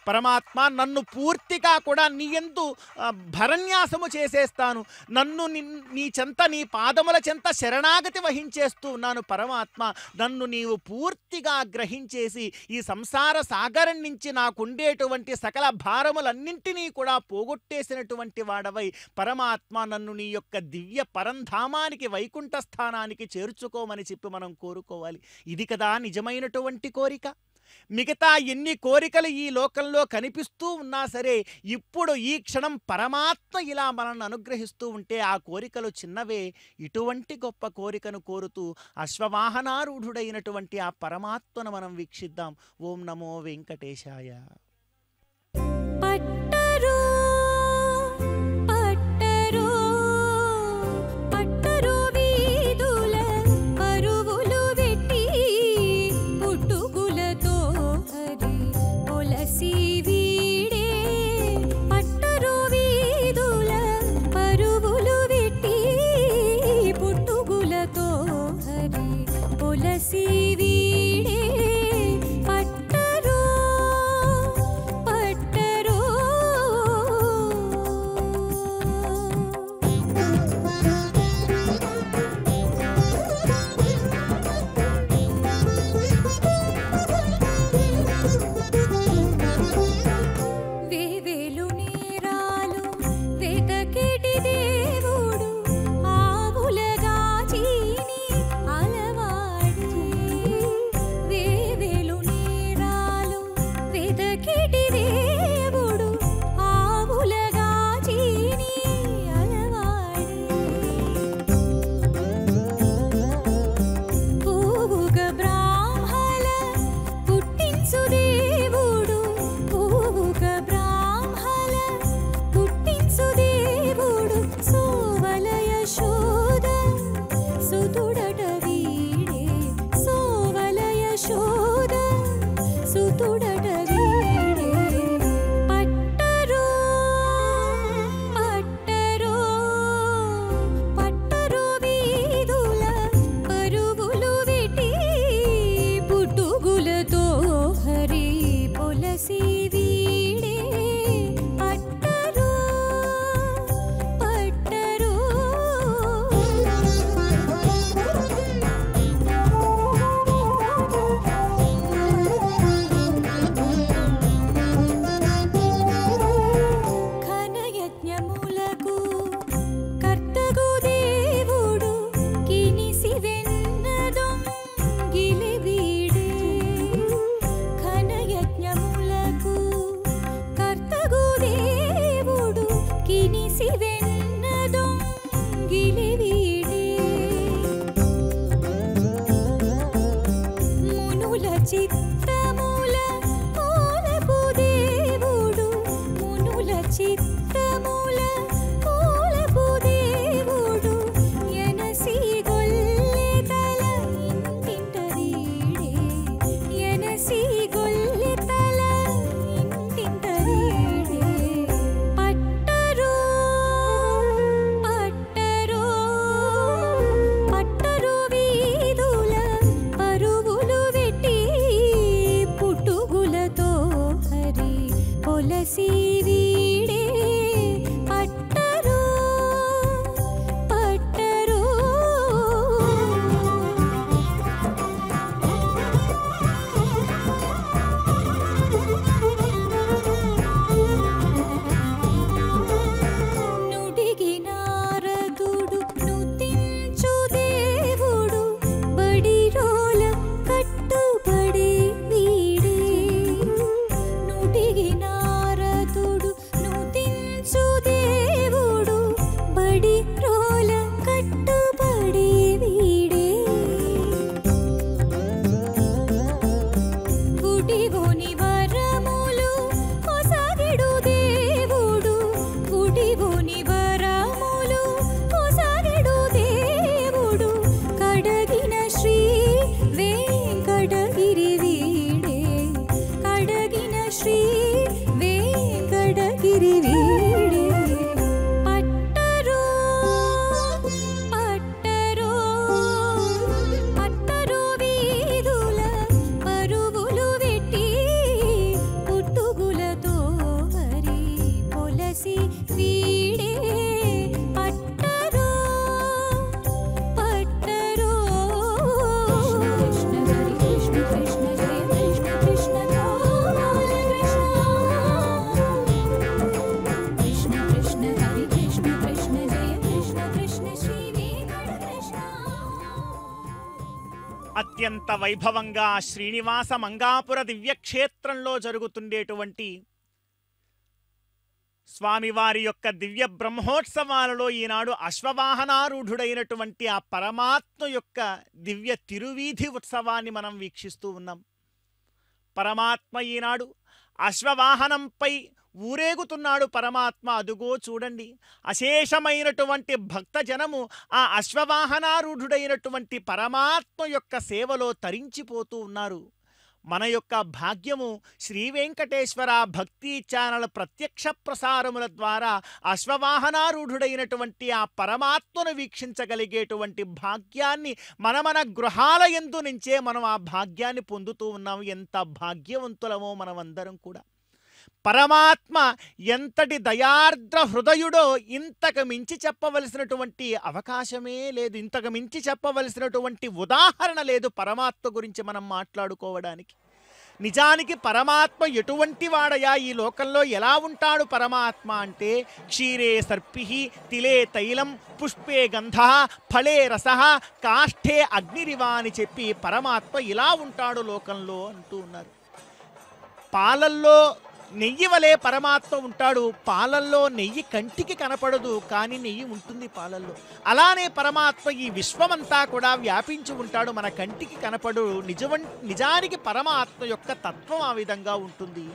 B: పరమాత్మ నన్ను పూర్తిగా కూడా నీ యందు భరణ్యాసము చేసేస్తాను. నన్ను నీ చెంత, నీ పాదముల చెంత శరణాగతి వహించేస్తూ ఉన్నాను పరమాత్మ. నన్ను నీవు పూర్తిగా గ్రహించేసి ఈ సంసార సాగరం నుంచి నాకుండేటువంటి సకల భారములన్నింటినీ కూడా పోగొట్టేసినటువంటి వాడవై పరమాత్మ నన్ను నీ యొక్క దివ్య పరంధామానికి, వైకుంఠ స్థానానికి చేర్చుకోమని చెప్పి మనం కోరుకోవాలి. ఇది కదా నిజమైనటువంటి కోరిక. మిగతా ఎన్ని కోరికలు ఈ లోకంలో కనిపిస్తూ ఉన్నా సరే, ఇప్పుడు ఈ క్షణం పరమాత్మ ఇలా మనల్ని అనుగ్రహిస్తూ ఉంటే ఆ కోరికలు చిన్నవే. ఇటువంటి గొప్ప కోరికను కోరుతూ అశ్వవాహనారూఢుడైనటువంటి ఆ పరమాత్మను మనం వీక్షిద్దాం. ఓం నమో వెంకటేశాయ.
H: పట్టరో
B: అత్యంత వైభవంగా శ్రీనివాస మంగాపుర దివ్యక్షేత్రంలో జరుగుతుండేటువంటి స్వామివారి యొక్క దివ్య బ్రహ్మోత్సవాలలో ఈనాడు అశ్వవాహనారూఢుడైనటువంటి ఆ పరమాత్మ యొక్క దివ్య తిరువీధి ఉత్సవాన్ని మనం వీక్షిస్తూ ఉన్నాం. పరమాత్మ ఈనాడు అశ్వవాహనంపై ఊరేగుతున్నాడు. పరమాత్మ అదుగో చూడండి, అశేషమైనటువంటి భక్తజనము ఆ అశ్వవాహనారూఢుడైనటువంటి పరమాత్మ యొక్క సేవలో తరించిపోతూ ఉన్నారు. మన యొక్క భాగ్యము శ్రీ వెంకటేశ్వర భక్తి ఛానల్ ప్రత్యక్ష ప్రసారముల ద్వారా అశ్వవాహనారూఢుడైనటువంటి ఆ పరమాత్మను వీక్షించగలిగేటువంటి భాగ్యాన్ని మన గృహాల యందు నుంచే మనం ఆ భాగ్యాన్ని పొందుతూ ఉన్నాం. ఎంత భాగ్యవంతులమో మనమందరం కూడా. పరమాత్మ ఎంతటి దయార్ద్ర హృదయుడో ఇంతకు మించి చెప్పవలసినటువంటి అవకాశమే లేదు, ఇంతకు మించి చెప్పవలసినటువంటి ఉదాహరణ లేదు పరమాత్మ గురించి మనం మాట్లాడుకోవడానికి. నిజానికి పరమాత్మ ఎటువంటి వాడయా, ఈ లోకంలో ఎలా ఉంటాడు పరమాత్మ అంటే, క్షీరే సర్పిహి తిలే తైలం పుష్పే గంధ ఫలే రస కాష్ఠే అగ్నిరివా అని చెప్పి పరమాత్మ ఇలా ఉంటాడు లోకంలో అంటూ ఉన్నారు. పాలల్లో నెయ్యి వలె పరమాత్మ ఉంటాడు. పాలల్లో నెయ్యి కంటికి కనపడదు, కానీ నెయ్యి ఉంటుంది పాలల్లో. అలానే పరమాత్మ ఈ విశ్వమంతా కూడా వ్యాపించి ఉంటాడు, మన కంటికి కనపడు. నిజానికి పరమాత్మ యొక్క తత్వం ఆ విధంగా ఉంటుంది.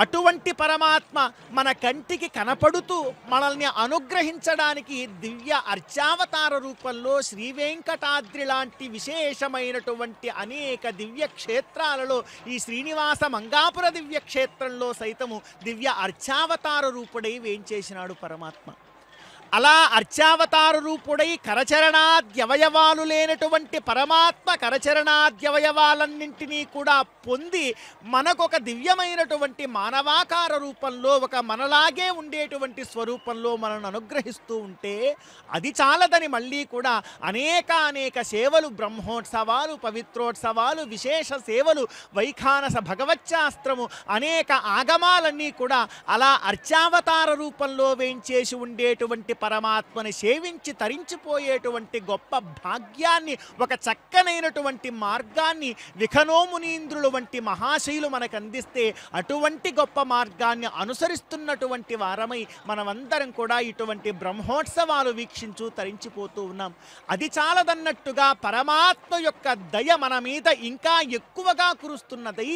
B: అటువంటి పరమాత్మ మన కంటికి కనపడుతూ మనల్ని అనుగ్రహించడానికి దివ్య అర్చావతార రూపంలో శ్రీ వెంకటాద్రి లాంటి విశేషమైనటువంటి అనేక దివ్య క్షేత్రాలలో ఈ శ్రీనివాస మంగాపుర దివ్య క్షేత్రంలో సైతము దివ్య అర్చావతార రూపుడై వేంచేసినాడు పరమాత్మ. అలా అర్చావతార రూపుడై కరచరణాద్యవయవాలు లేనటువంటి పరమాత్మ కరచరణాద్యవయవాలన్నింటినీ కూడా పొంది మనకొక దివ్యమైనటువంటి మానవాకార రూపంలో ఒక మనలాగే ఉండేటువంటి స్వరూపంలో మనల్ని అనుగ్రహిస్తూ ఉంటే అది చాలదని మళ్ళీ కూడా అనేక సేవలు, బ్రహ్మోత్సవాలు, పవిత్రోత్సవాలు, విశేష సేవలు, వైఖానస భగవచ్శాస్త్రము, అనేక ఆగమాలన్నీ కూడా అలా అర్చావతార రూపంలో వేంచేసి ఉండేటువంటి పరమాత్మని సేవించి తరించిపోయేటువంటి గొప్ప భాగ్యాన్ని, ఒక చక్కనైనటువంటి మార్గాన్ని విఖనోమునీంద్రులు వంటి మహాశయులు మనకు అందిస్తే అటువంటి గొప్ప మార్గాన్ని అనుసరిస్తున్నటువంటి వారమై మనమందరం కూడా ఇటువంటి బ్రహ్మోత్సవాలు వీక్షించు తరించిపోతూ ఉన్నాం. అది చాలదన్నట్టుగా పరమాత్మ యొక్క దయ మన మీద ఇంకా ఎక్కువగా కురుస్తున్నది.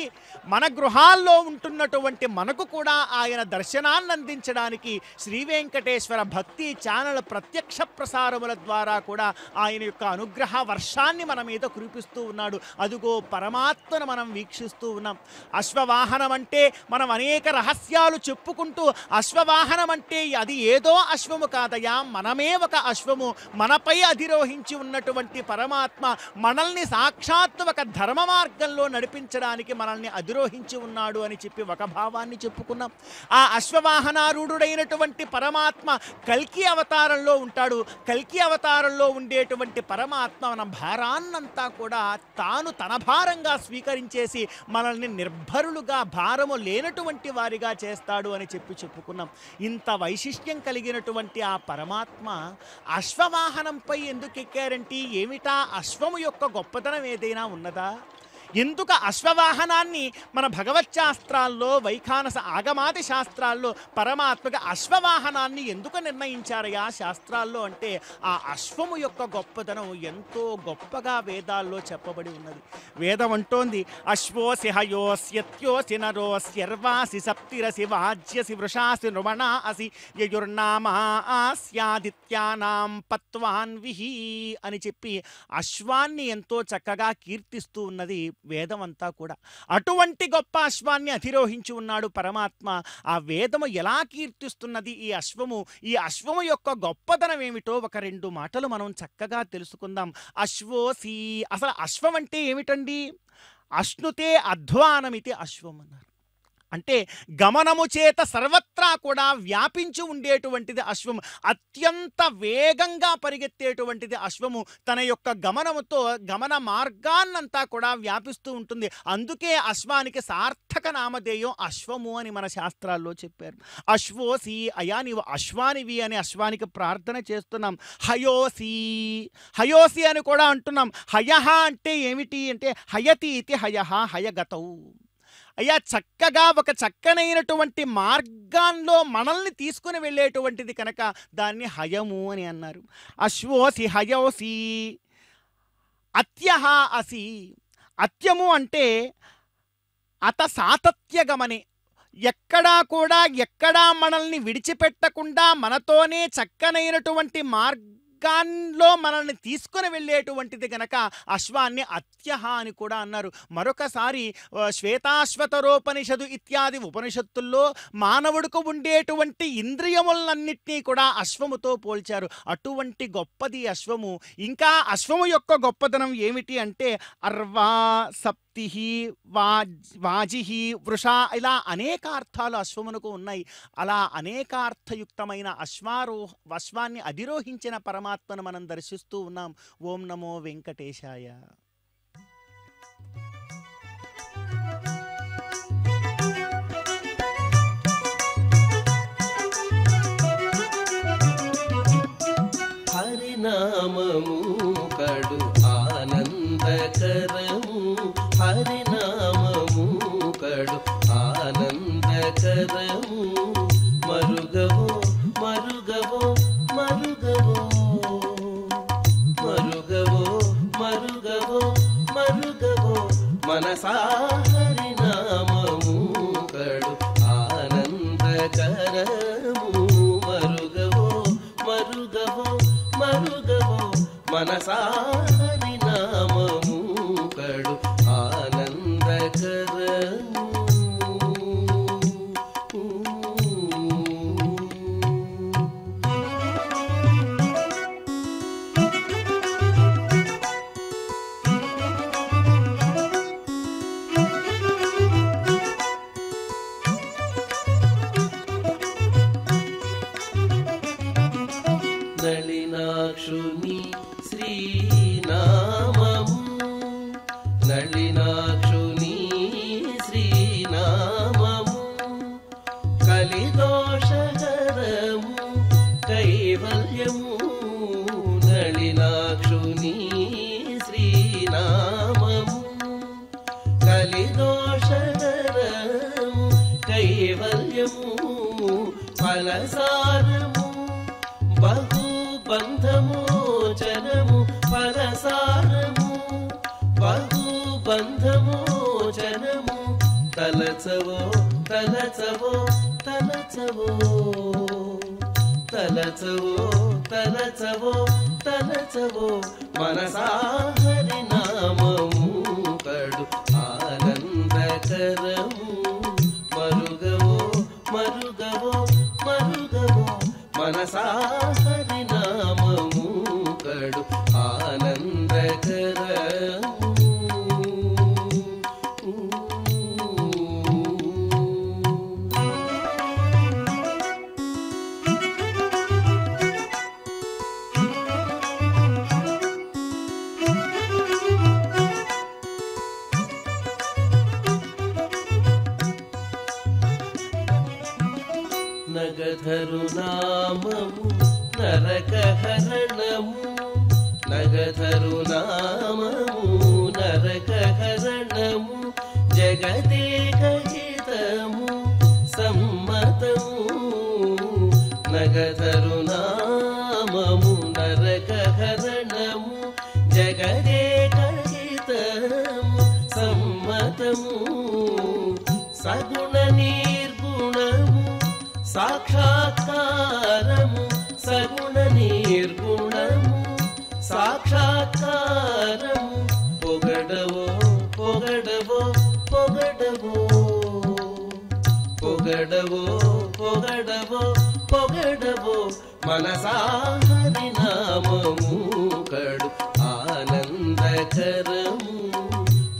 B: మన గృహాల్లో ఉంటున్నటువంటి మనకు కూడా ఆయన దర్శనాన్ని అందించడానికి శ్రీ వెంకటేశ్వర భక్తి ఛానల్ ప్రత్యక్ష ప్రసారముల ద్వారా కూడా ఆయన యొక్క అనుగ్రహ వర్షాన్ని మన మీద కురిపిస్తూ ఉన్నాడు. అదుగో పరమాత్మను మనం వీక్షిస్తూ ఉన్నాం. అశ్వవాహనం అంటే మనం అనేక రహస్యాలు చెప్పుకుంటూ, అశ్వవాహనం అంటే అది ఏదో అశ్వము కాదయా, మనమే ఒక అశ్వము, మనపై అధిరోహించి ఉన్నటువంటి పరమాత్మ మనల్ని సాక్షాత్తు ఒక ధర్మ మార్గంలో నడిపించడానికి మనల్ని అధిరోహించి ఉన్నాడు అని చెప్పి ఒక భావాన్ని చెప్పుకున్నాం. ఆ అశ్వవాహనారూఢుడైనటువంటి పరమాత్మ కల్కి అవతారంలో ఉంటాడు. కల్కి అవతారంలో ఉండేటువంటి పరమాత్మ మన భారాన్నంతా కూడా తాను తన భారంగా స్వీకరించేసి మనల్ని నిర్భరులుగా, భారము లేనటువంటి వారిగా చేస్తాడు అని చెప్పుకున్నాం. ఇంత వైశిష్ట్యం కలిగినటువంటి ఆ పరమాత్మ అశ్వవాహనంపై ఎందుకు ఎక్కారంటే ఏమిటా అశ్వము యొక్క గొప్పతనం ఏదైనా ఉన్నదా? ఎందుకు అశ్వవాహనాన్ని మన భగవచ్శాస్త్రాల్లో, వైఖానస ఆగమాది శాస్త్రాల్లో పరమాత్మగా అశ్వవాహనాన్ని ఎందుకు నిర్ణయించారయా శాస్త్రాల్లో అంటే ఆ అశ్వము యొక్క గొప్పతనం ఎంతో గొప్పగా వేదాల్లో చెప్పబడి ఉన్నది. వేదం అంటోంది, అశ్వోసి హయోస్యత్యోసి నరోస్యర్వాసి సప్తిరసి వాజ్యసి వృషాసి నృమణా అసి యయుర్నామా ఆస్యాదిత్యానాం పత్వాన్విహి అని చెప్పి అశ్వాన్ని ఎంతో చక్కగా కీర్తిస్తూ ఉన్నది వేదం అంతా కూడా. అటువంటి గొప్ప అశ్వాన్ని అధిరోహించి ఉన్నాడు పరమాత్మ. ఆ వేదము ఎలా కీర్తిస్తున్నది ఈ అశ్వము, ఈ అశ్వము యొక్క గొప్పతనం ఏమిటో ఒక రెండు మాటలు మనం చక్కగా తెలుసుకుందాం. అశ్వోసి, అసలు అశ్వం అంటే ఏమిటండి? అశ్నుతే అధ్వానమితి అశ్వం అన్నారు. అంటే గమనము చేత సర్వత్రా కూడా వ్యాపించి ఉండేటువంటిది అశ్వము. అత్యంత వేగంగా పరిగెత్తేటువంటిది అశ్వము. తన యొక్క గమనముతో గమన మార్గాన్నంతా కూడా వ్యాపిస్తూ ఉంటుంది. అందుకే అశ్వానికి సార్థక నామధేయం అశ్వము అని మన శాస్త్రాల్లో చెప్పారు. అశ్వోసి, అయా నీవు అశ్వానివి అని అశ్వానికి ప్రార్థన చేస్తున్నాం. హయోసి, హయోసి అని కూడా అంటున్నాం. హయహ అంటే ఏమిటి అంటే హయతి ఇది హయహ, హయగతౌ. అయ్యా చక్కగా ఒక చక్కనైనటువంటి మార్గాల్లో మనల్ని తీసుకుని వెళ్ళేటువంటిది కనుక దాన్ని హయము అని అన్నారు. అశ్వోసి హయోసి. అత్యహ అసి. అత్యము అంటే అత సాతత్యగమనే, ఎక్కడా మనల్ని విడిచిపెట్టకుండా మనతోనే చక్కనైనటువంటి మార్గాల్లో మనల్ని తీసుకుని వెళ్ళేటువంటిది గనక అశ్వాన్ని అత్యహ అని కూడా అన్నారు. మరొకసారి శ్వేతాశ్వతరోపనిషదు ఇత్యాది ఉపనిషత్తుల్లో మానవుడికి ఉండేటువంటి ఇంద్రియములన్నింటినీ కూడా అశ్వముతో పోల్చారు. అటువంటి గొప్పది అశ్వము. ఇంకా అశ్వము యొక్క గొప్పదనం ఏమిటి అంటే అర్వా, సప్తిహి, వాజిహి, వృష, ఇలా అనేక అర్థాలు అశ్వమునకు ఉన్నాయి. అలా అనేకార్థయుక్తమైన అశ్వాన్ని అధిరోహించిన పరమాత్మను మనం దర్శిస్తూ ఉన్నాం. ఓం నమో వెంకటేశాయ.
G: హరినామము కడు ఆనందకరము, హరినామము కడు ఆనందకరము. మరుగవో మరుగవో మరుగవో, మరుగవో మరుగవో మరుగవో, మనసా హరినామము కడు ఆనందకరము. మరుగవో మరుగవో మరుగవో, మనసా హరినామము కడు ఆనందకరము. నళినాక్షుని శ్రీనామము, నళినాక్షుని శ్రీనామము, కలిదోషహరము కైవల్యము. నళినాక్షుని శ్రీనామము, కలిదోషహరము కైవల్యము. ఫలసారము బహు బంధమోచనము, ఫలసారము బహు బంధమోచనము. తలచవో తలచవో తలచవో, తలచవో తలచవో తలచవో, మనసా హరినామము కడు ఆనందకరము. మరుగవో మరుగవో మరుగవో, మనసా హరినామము కడు ఆనందకరము. నగధరు నామము నరకహరణము, నగధరు నామము నరకహరణము. జగదేకహితము సమ్మతము, నగధరు నామము నరకహరణము. జగదేకహితము సమ్మతము. సగుణ నిర్గుణము సాక్షాత్కారము, సగుణ నిర్గుణము సాక్షాత్కారము. పొగడవో పొగడవో పొగడవో, పొగడవో పొగడవో పొగడవో, మనసా హరినామము కడు ఆనందకరము.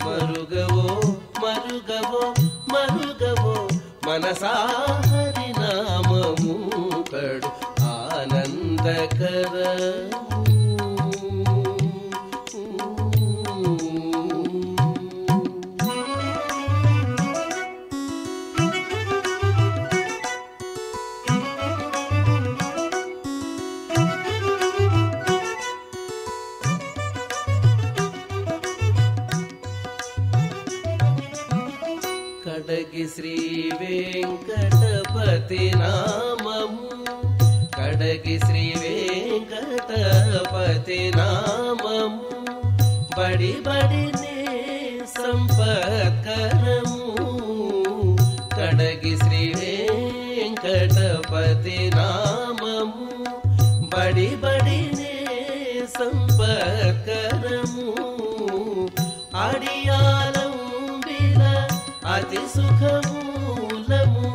G: మరుగవో మరుగవో మరుగవో, మనసా హరినామము కడు ఆనందకరము. కడగి శ్రీ వెంకటపతి నామము, కడగి శ్రీ వెంకటపతి నామము, బడి బడినే సంపత్కరము. కడగి శ్రీ వెంకటపతి నామము, బడి బడినే సంపత్కరము. అడియాలం అతి సుఖమూలము,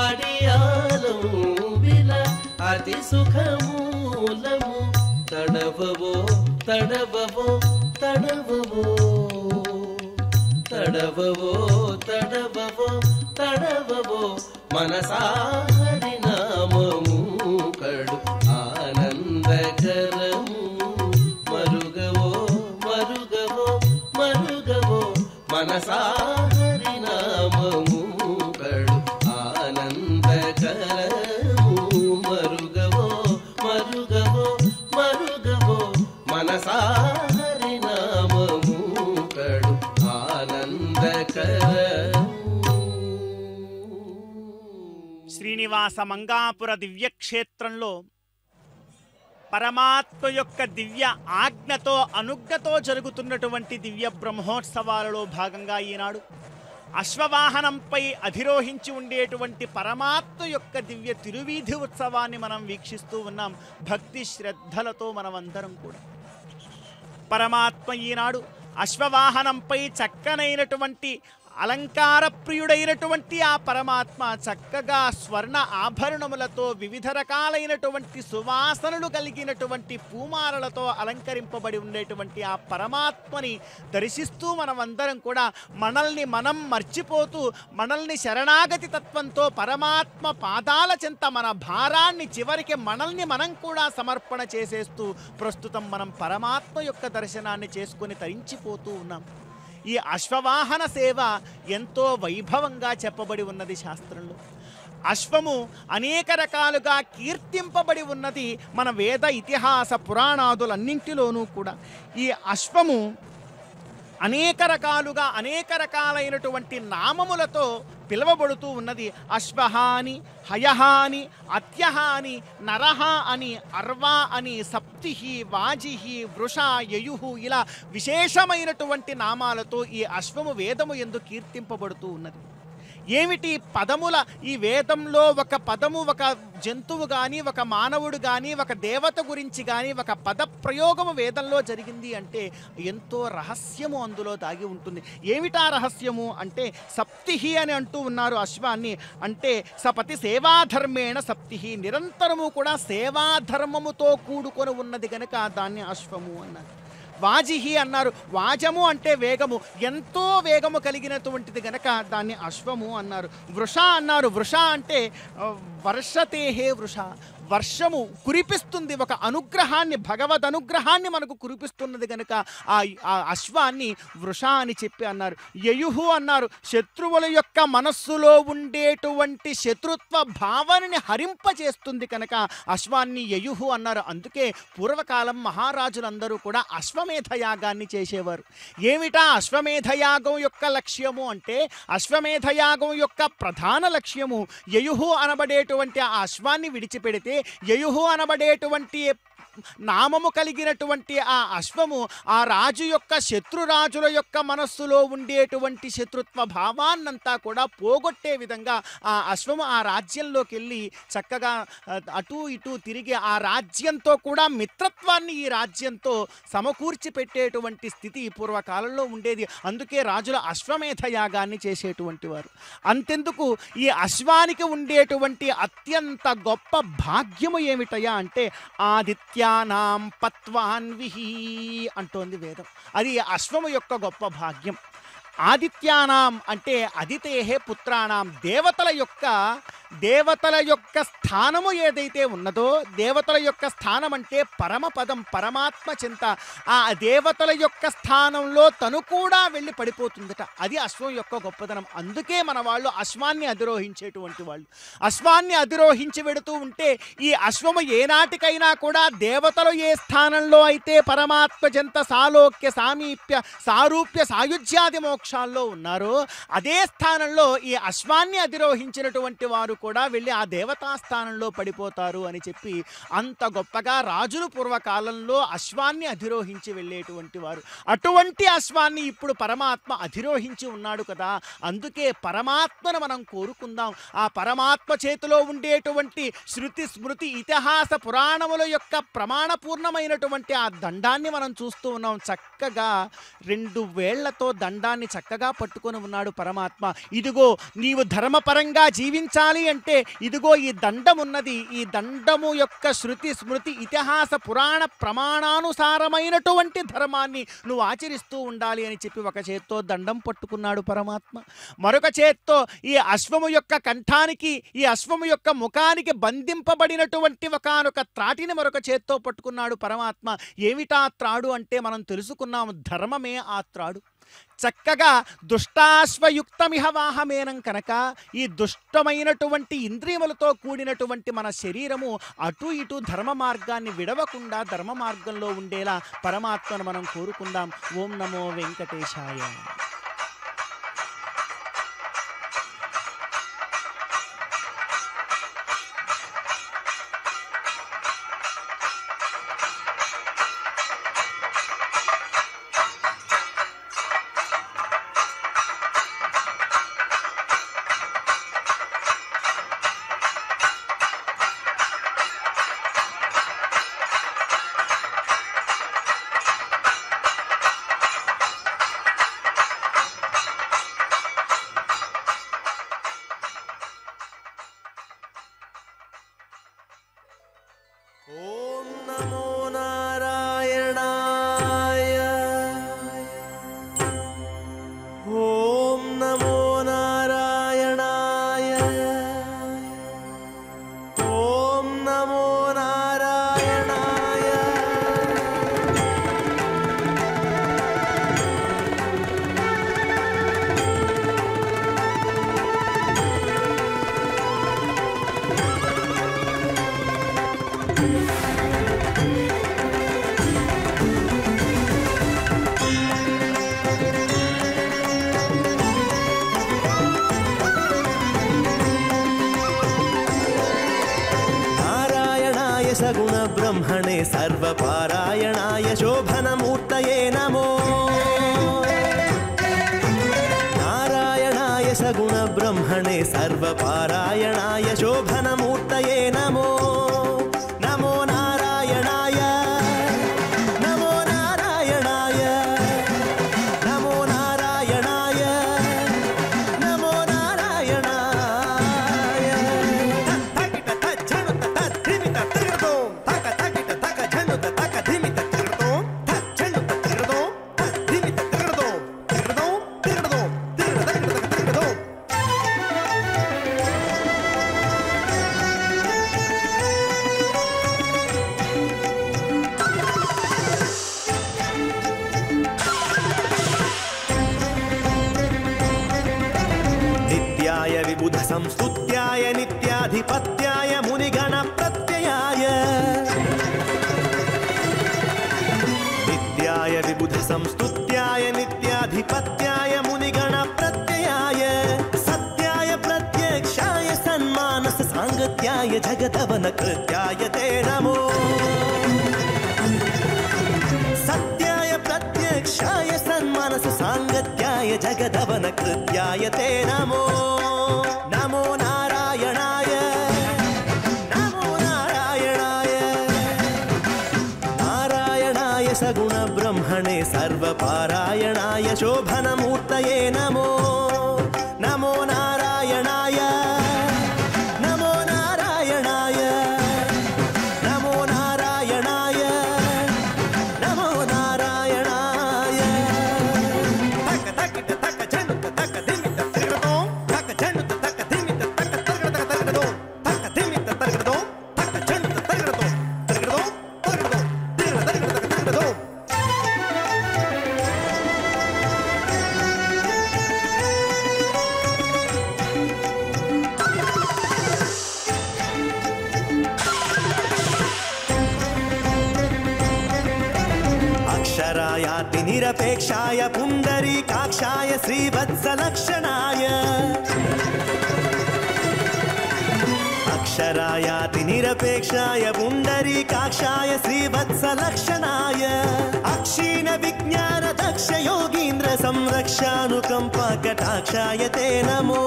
G: అడియాలం విల అతి సుఖమూలము. తడవవో తడవవో తడవవో తడవవో తడవవో తడవవో మనసా హరినామము కడు ఆనందకరము. మరుగవో మరుగవో మరుగవో మనసా హరినామము కడు ఆనందకరము. మరుగవో మరుగవో మరుగవో మనసా హరినామము కడు ఆనందకరము.
B: శ్రీనివాస మంగాపుర దివ్యక్షేత్రంలో పరమాత్మ యొక్క దివ్య ఆజ్ఞతో అనుజ్ఞతో జరుగుతున్నటువంటి దివ్య బ్రహ్మోత్సవాలలో భాగంగా ఈనాడు అశ్వవాహనంపై అధిరోహించి ఉండేటువంటి పరమాత్మ యొక్క దివ్య తిరువీధి ఉత్సవాన్ని మనం వీక్షిస్తూ ఉన్నాం. భక్తి శ్రద్ధలతో మనమందరం కూడా పరమాత్మ ఈనాడు అశ్వవాహనంపై చక్కనైనటువంటి అలంకార ప్రియుడైనటువంటి ఆ పరమాత్మ చక్కగా స్వర్ణ ఆభరణములతో వివిధ రకాలైనటువంటి సువాసనలు కలిగినటువంటి పూమాలలతో అలంకరింపబడి ఉండేటువంటి ఆ పరమాత్మని దర్శిస్తూ మనమందరం కూడా మనల్ని మనం మర్చిపోతూ మనల్ని శరణాగతి తత్వంతో పరమాత్మ పాదాల చెంత మన భారాన్ని చివరికి మనల్ని మనం కూడా సమర్పణ చేసేస్తూ ప్రస్తుతం మనం పరమాత్మ యొక్క దర్శనాన్ని చేసుకుని తరించిపోతూ ఉన్నాం. ఈ అశ్వవాహన సేవ ఎంతో వైభవంగా చెప్పబడి ఉన్నది శాస్త్రంలో. అశ్వము అనేక రకాలుగా కీర్తింపబడి ఉన్నది మన వేద ఇతిహాస పురాణాదులన్నింటిలోనూ కూడా. ఈ అశ్వము అనేక రకాలుగా అనేక రకాలైనటువంటి నామములతో పిలువబడుతూ ఉన్నది. అశ్వహాని, హయహాని, అత్యహాని, నరహ అని, అర్వా అని, సప్తిహి, వాజిహి, వృష, యయుహు ఇలా విశేషమైనటువంటి నామాలతో ఈ అశ్వము వేదము యందు కీర్తింపబడుతూ ఉన్నది. ఏమిటి పదముల ఈ వేదంలో ఒక పదము ఒక జంతువు కానీ ఒక మానవుడు కానీ ఒక దేవత గురించి కానీ ఒక పద ప్రయోగము వేదంలో జరిగింది అంటే ఎంతో రహస్యము అందులో దాగి ఉంటుంది. ఏమిటా రహస్యము అంటే సప్తిహి అని అంటూ ఉన్నారు అశ్వాన్ని. అంటే సపతి సేవాధర్మేణ సప్తిహి, నిరంతరము కూడా సేవాధర్మముతో కూడుకొని ఉన్నది కనుక దాన్ని అశ్వము అన్నారు. వాజిహి అన్నారు, వాజము అంటే వేగము, ఎంతో వేగము కలిగినటువంటిది గనక దాన్ని అశ్వము అన్నారు. వృష అన్నారు, వృష అంటే వర్షతేహే వృష, వర్షము కురిపిస్తుంది, ఒక అనుగ్రహాన్ని భగవద్ అనుగ్రహాన్ని మనకు కురిపిస్తున్నది కనుక ఆ అశ్వాన్ని వృష అని చెప్పి అన్నారు. యయుహు అన్నారు, శత్రువుల యొక్క మనస్సులో ఉండేటువంటి శత్రుత్వ భావనని హరింపచేస్తుంది కనుక అశ్వాన్ని యయుహు అన్నారు. అందుకే పూర్వకాలం మహారాజులందరూ కూడా అశ్వమేధ యాగాన్ని చేసేవారు. ఏమిటా అశ్వమేధ యాగం యొక్క లక్ష్యము అంటే అశ్వమేధ యాగం యొక్క ప్రధాన లక్ష్యము యయుహు అనబడేటువంటి ఆ అశ్వాన్ని విడిచిపెడితే యయుహు అనబడేటువంటి నామము కలిగినటువంటి ఆ అశ్వము ఆ రాజు యొక్క శత్రురాజుల యొక్క మనస్సులో ఉండేటువంటి శత్రుత్వ భావాన్నంతా కూడా పోగొట్టే విధంగా ఆ అశ్వము ఆ రాజ్యంలోకి వెళ్ళి చక్కగా అటు ఇటు తిరిగి ఆ రాజ్యంతో కూడా మిత్రత్వాన్ని ఈ రాజ్యంతో సమకూర్చి పెట్టేటువంటి స్థితి పూర్వకాలంలో ఉండేది. అందుకే రాజుల అశ్వమేధ యాగాన్ని చేసేటువంటి వారు. అంతెందుకు ఈ అశ్వానికి ఉండేటువంటి అత్యంత గొప్ప భాగ్యము ఏమిటయా అంటే ఆదిత్య పత్వాన్విహి అంటోంది వేదం. అది అశ్వము యొక్క గొప్ప భాగ్యం. ఆదిత్యానాం అంటే అదితేహే పుత్రాణం, దేవతల యొక్క స్థానము ఏదైతే ఉన్నదో, దేవతల యొక్క స్థానం అంటే పరమపదం, పరమాత్మ చింత. ఆ దేవతల యొక్క స్థానంలో తను కూడా వెళ్ళి పడిపోతుందట. అది అశ్వం యొక్క గొప్పదనం. అందుకే మన వాళ్ళు అశ్వాన్ని అధిరోహించేటువంటి వాళ్ళు. అశ్వాన్ని అధిరోహించి వెడుతూ ఉంటే ఈ అశ్వము ఏనాటికైనా కూడా దేవతలు ఏ స్థానంలో అయితే పరమాత్మ చింత, సాలోక్య, సామీప్య, సారూప్య, సాయుధ్యాది మోక్షాల్లో ఉన్నారో అదే స్థానంలో ఈ అశ్వాన్ని అధిరోహించినటువంటి వారు కూడా వెళ్ళి ఆ దేవతా స్థానంలో పడిపోతారు అని చెప్పి అంత గొప్పగా రాజులు పూర్వకాలంలో అశ్వాన్ని అధిరోహించి వెళ్ళేటువంటి వారు. అటువంటి అశ్వాన్ని ఇప్పుడు పరమాత్మ అధిరోహించి ఉన్నాడు కదా, అందుకే పరమాత్మను మనం కోరుకుందాం. ఆ పరమాత్మ చేతిలో ఉండేటువంటి శృతి, స్మృతి, ఇతిహాస పురాణముల యొక్క ప్రమాణపూర్ణమైనటువంటి ఆ దండాన్ని మనం చూస్తూ ఉన్నాం. చక్కగా 2 వేళ్లతో దండాన్ని చక్కగా పట్టుకొని ఉన్నాడు పరమాత్మ. ఇదిగో నీవు ధర్మపరంగా జీవించాలి అంటే ఇదిగో ఈ దండం ఉన్నది, ఈ దండము యొక్క శృతి, స్మృతి, ఇతిహాస పురాణ ప్రమాణానుసారమైనటువంటి ధర్మాన్ని నువ్వు ఆచరిస్తూ ఉండాలి అని చెప్పి ఒక చేత్తో దండం పట్టుకున్నాడు పరమాత్మ. మరొక చేత్తో ఈ అశ్వము యొక్క కంఠానికి, ఈ అశ్వము యొక్క ముఖానికి బంధింపబడినటువంటి ఒకానొక త్రాటిని మరొక చేత్తో పట్టుకున్నాడు పరమాత్మ. ఏమిటా త్రాడు అంటే మనం తెలుసుకున్నాము, ధర్మమే ఆ త్రాడు. చక్కగా దుష్టాశ్వయుక్తమిహ వాహమేనం కనుక ఈ దుష్టమైనటువంటి ఇంద్రియములతో కూడినటువంటి మన శరీరము అటు ఇటు ధర్మ మార్గాన్ని విడవకుండా ధర్మ మార్గంలో ఉండేలా పరమాత్మను మనం కోరుకుందాం. ఓం నమో వెంకటేశాయ.
C: ఓం నమో నారాయణాయ. ఓం నమో నారాయణాయ. ఓం నమో నారాయణాయ. సగుణ బ్రహ్మణే సర్వపారాయణాయ శోభనమూర్తయే నమో. నారాయణాయ సగుణ బ్రహ్మణే సర్వపారాయణాయ శోభనమూర్తయే నమో. నమో నారాయణాయ. నమో నారాయణాయ. నమో నారాయణాయ. నమో నారాయణాయ. తగిట తజ్జనుత తద్ధిమిత తిరదో తక తగిట తక జనుత తక ధిమిత తిరదో తజ్జనుత తిరదో తద్ధిమిత తిరదో తిరదో తిరదో తిరదో తిరదో. నిత్యాయ విబుధ సంస్తుత్యాయ నిత్యాధిపత్యాయ మునిగణ ప్రత్యయాయ. నిత్యాయ విబుధ సంస్తుత్యాయ నిత్యాధిపత్యాయ మునిగణ ప్రత్యయాయ. సత్యాయ ప్రత్యక్షాయ సన్మానస సాంగత్యాయ జగదవన కృత్యాయ తే నమో. సత్యాయ ప్రత్యక్షాయ సన్మానస సాంగత్యాయ జగదవన కృత్యాయ తే నమో. నమో నారాయణాయ. నమో నారాయణాయ. నారాయణాయ సగుణ బ్రహ్మణే సర్వపారాయణాయ శోభనమూర్తయే నమో. నమో నారాయణాయ. నమో నారాయణాయ. నమో నారాయణాయ. నమో నారాయణాయ. తక తకిట తక अक्षरायाति निरपेक्षाय पुण्डरीकाक्षाय श्रीवत्सलक्षणाय अक्षरायाति निरपेक्षाय पुण्डरीकाक्षाय श्रीवत्सलक्षणाय अक्षीण विज्ञान दक्ष योगीन्द्र संरक्षानुकंपा कटाक्षाय ते नमो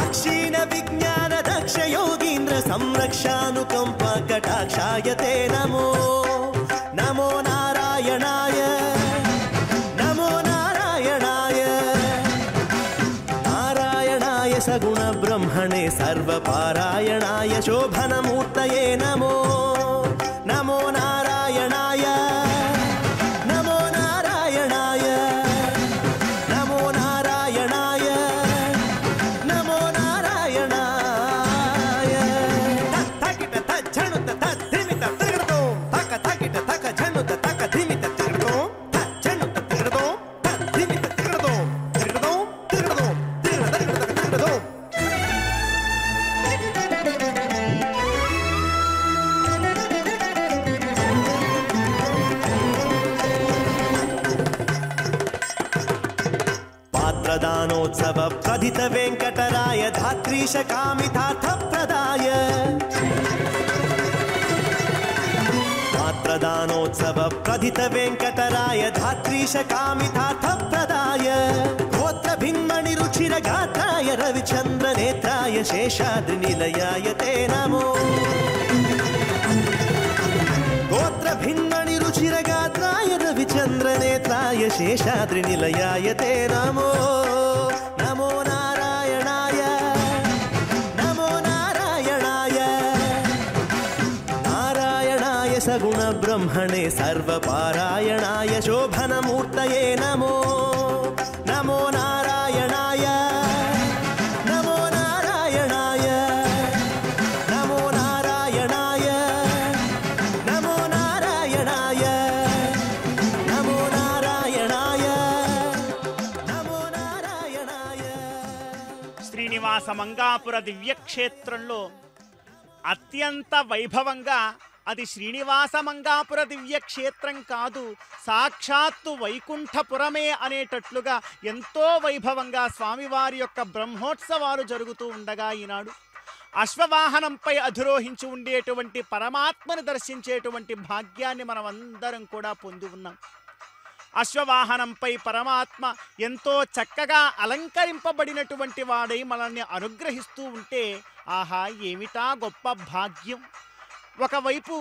C: अक्षीण विज्ञान दक्ष योगीन्द्र संरक्षानुकंपा कटाक्षाय ते नमो नमो नारायणाय नमो नारायणाय नारायणाय सगुण ब्रह्मणे सर्वपारायणाय शोभनमूर्तये नमो नमो नारायणाय नमो नारायणाय नमो नारायणाय नमो नारायणाय तकिट तज्झनुत तद्धिमित तिर्दो तक तकिट तक झनुत तक धिमित तिर्दो तज्झनुत तिर्दो तद्धिमित तिर्दो तिर्दो तिर्दो तिर्दो पात्रदानोत्सव प्रधित वेंकटराय धात्रीश कामितार्थ प्रदाय पात्रदानोत्सव प्रधित वेंकटराय धात्रीश कामितार्थ प्रदाय गोत्र भिन्मणि रुचिर गात्राय रविचंद्र नेत्राय शेषाद्रि निलयाय ते नमो गोत्र भिन्मणि रुचिर गात्राय रविचंद्र नेत्राय शेषाद्रि निलयाय ते नमो नमो नारायणाय नमो नारायणाय नारायणाय सगुण ब्रह्मणे सर्वपारायणाय शोभनमूर्तये नमो नमो नारायणाय नमो नारायणाय नमो नारायणाय नमो नारायणाय नमो नारायणाय नमो नारायणाय
B: శ్రీనివాస మంగాపుర దివ్యక్షేత్రంలో అత్యంత వైభవంగా అది శ్రీనివాస మంగాపుర దివ్యక్షేత్రం కాదు, సాక్షాత్తు వైకుంఠపురమే అనేటట్లుగా ఎంతో వైభవంగా స్వామివారి యొక్క బ్రహ్మోత్సవాలు జరుగుతూ ఉండగా ఈనాడు అశ్వవాహనంపై అధిరోహించి ఉండేటువంటి పరమాత్మను దర్శించేటువంటి భాగ్యాన్ని మనం అందరం కూడా పొంది ఉన్నాం. అశ్వవాహనంపై పరమాత్మ ఎంతో చక్కగా అలంకరింపబడినటువంటి వాడై మనల్ని అనుగ్రహిస్తూ ఉంటే ఆహా ఏమిటా గొప్ప భాగ్యం. ఒకవైపు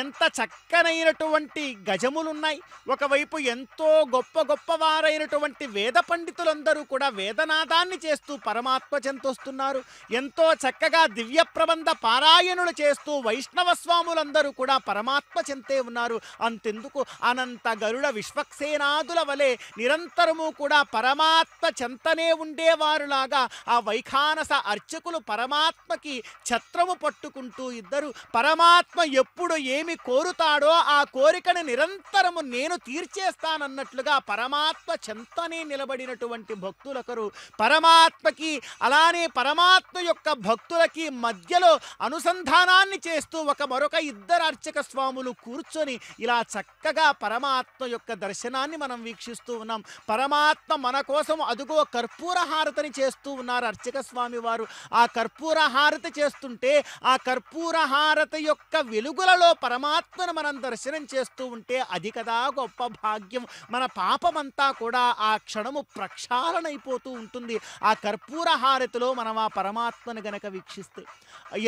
B: ఎంత చక్కనైనటువంటి గజములున్నాయి, ఒకవైపు ఎంతో గొప్ప గొప్పవారైనటువంటి వేద పండితులందరూ కూడా వేదనాదాన్ని చేస్తూ పరమాత్మ చెంతొస్తున్నారు. ఎంతో చక్కగా దివ్య ప్రబంధ పారాయణులు చేస్తూ వైష్ణవ స్వాములందరూ కూడా పరమాత్మ చెంతే ఉన్నారు. అంతెందుకు అనంత గరుడ విశ్వక్సేనాదుల వలె నిరంతరము కూడా పరమాత్మ చెంతనే ఉండేవారులాగా ఆ వైఖానస అర్చకులు పరమాత్మకి ఛత్రము పట్టుకుంటూ ఇద్దరు పరమాత్మ ఎప్పుడు ఏమి కోరుతాడో ఆ కోరికను నిరంతరము నేను తీర్చేస్తానన్నట్లుగా పరమాత్మ చెంతనే నిలబడినటువంటి భక్తులకరు పరమాత్మకి అలానే పరమాత్మ యొక్క భక్తులకి మధ్యలో అనుసంధానాన్ని చేస్తూ మరొక ఇద్దరు అర్చక స్వాములు కూర్చొని ఇలా చక్కగా పరమాత్మ యొక్క దర్శనాన్ని మనం వీక్షిస్తూ ఉన్నాం. పరమాత్మ మన కోసం అదుగో కర్పూర హారతిని చేస్తూ ఉన్నారు అర్చక స్వామి వారు. ఆ కర్పూర హారతి చేస్తుంటే ఆ కర్పూర హారతి యొక్క వెలుగులలో పరమాత్మను మనం దర్శనం చేస్తూ ఉంటే అది కదా గొప్ప భాగ్యం. మన పాపమంతా కూడా ఆ క్షణము ప్రక్షాళనైపోతూ ఉంటుంది ఆ కర్పూర హారతిలో మనం ఆ పరమాత్మను గనక వీక్షిస్తే.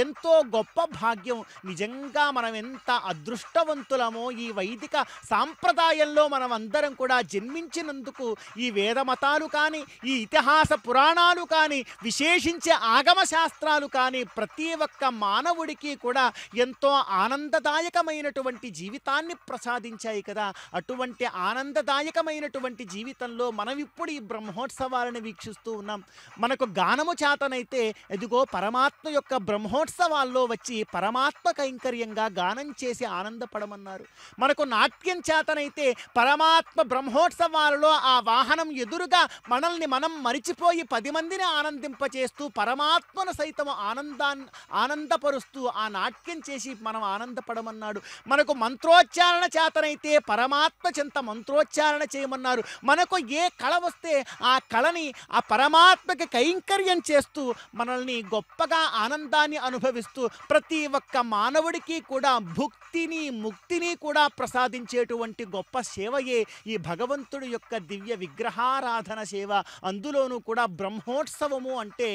B: ఎంతో గొప్ప భాగ్యం. నిజంగా మనం ఎంత అదృష్టవంతులమో ఈ వైదిక సాంప్రదాయంలో మనం అందరం కూడా జన్మించినందుకు. ఈ వేదమతాలు కానీ ఈ ఇతిహాస పురాణాలు కానీ విశేషించే ఆగమ శాస్త్రాలు కానీ ప్రతి ఒక్క మానవుడికి కూడా ఎంతో ఆనందదాయకమైనటువంటి జీవితాన్ని ప్రసాదించాయి కదా. అటువంటి ఆనందదాయకమైనటువంటి జీవితంలో మనం ఇప్పుడు ఈ బ్రహ్మోత్సవాలను వీక్షిస్తూ ఉన్నాం. మనకు గానము చేతనైతే ఎదుగో పరమాత్మ యొక్క బ్రహ్మోత్సవాల్లో వచ్చి పరమాత్మ కైంకర్యంగా గానం చేసి ఆనందపడమన్నారు. మనకు నాట్యం చేతనైతే పరమాత్మ బ్రహ్మోత్సవాలలో ఆ వాహనం ఎదురుగా మనల్ని మనం మరిచిపోయి 10 మందిని ఆనందింపచేస్తూ పరమాత్మను సైతం ఆనందపరుస్తూ ఆ నాట్యం చేసి మనం ఆనందపడమన్నాడు. మనకు మంత్రోచ్చారణ చేతనైతే పరమాత్మ చెంత మంత్రోచ్చారణ చేయమన్నారు. మనకు ఏ కళ వస్తే ఆ కళని ఆ పరమాత్మకి కైంకర్యం చేస్తూ మనల్ని గొప్పగా ఆనందాన్ని అనుభవిస్తూ ప్రతి ఒక్క మానవుడికి కూడా భుక్తిని ముక్తిని కూడా ప్రసాదించేటువంటి గొప్ప సేవయే ఈ భగవంతుడి యొక్క దివ్య విగ్రహారాధన సేవ. అందులోనూ కూడా బ్రహ్మోత్సవము అంటే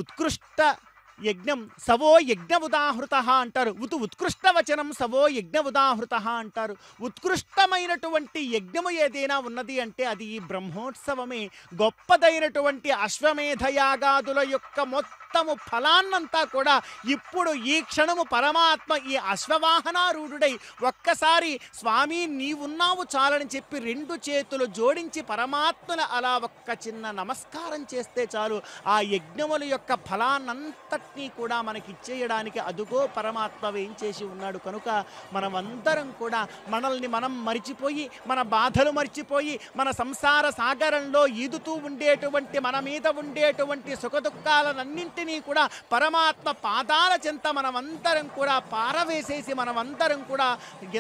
B: ఉత్కృష్ట యజ్ఞం సవో యజ్ఞ ఉదాహృత అంటారు. ఉత్కృష్ట వచనం సవో యజ్ఞ ఉదాహృత అంటారు. ఉత్కృష్టమైనటువంటి యజ్ఞము ఏదైనా ఉన్నది అంటే అది ఈ బ్రహ్మోత్సవమే. గొప్పదైనటువంటి అశ్వమేధయాగాదుల యొక్క మొత్తము ఫలాన్నంతా కూడా ఇప్పుడు ఈ క్షణము పరమాత్మ ఈ అశ్వవాహనారూఢుడై ఒక్కసారి స్వామి నీవున్నావు చాలని చెప్పి రెండు చేతులు జోడించి పరమాత్మల అలా ఒక్క చిన్న నమస్కారం చేస్తే చాలు ఆ యజ్ఞముల యొక్క ఫలాన్నంతటినీ కూడా మనకి ఇచ్చేయడానికి అదుగో పరమాత్మ వేయించేసి ఉన్నాడు. కనుక మనమందరం కూడా మనల్ని మనం మరిచిపోయి మన బాధలు మరిచిపోయి మన సంసార సాగరంలో ఈదుతూ ఉండేటువంటి మన మీద ఉండేటువంటి సుఖదుఖాలన్నింటినీ కూడా పరమాత్మ పాదాల చెంత మనమందరం కూడా పారవేసేసి మనమందరం కూడా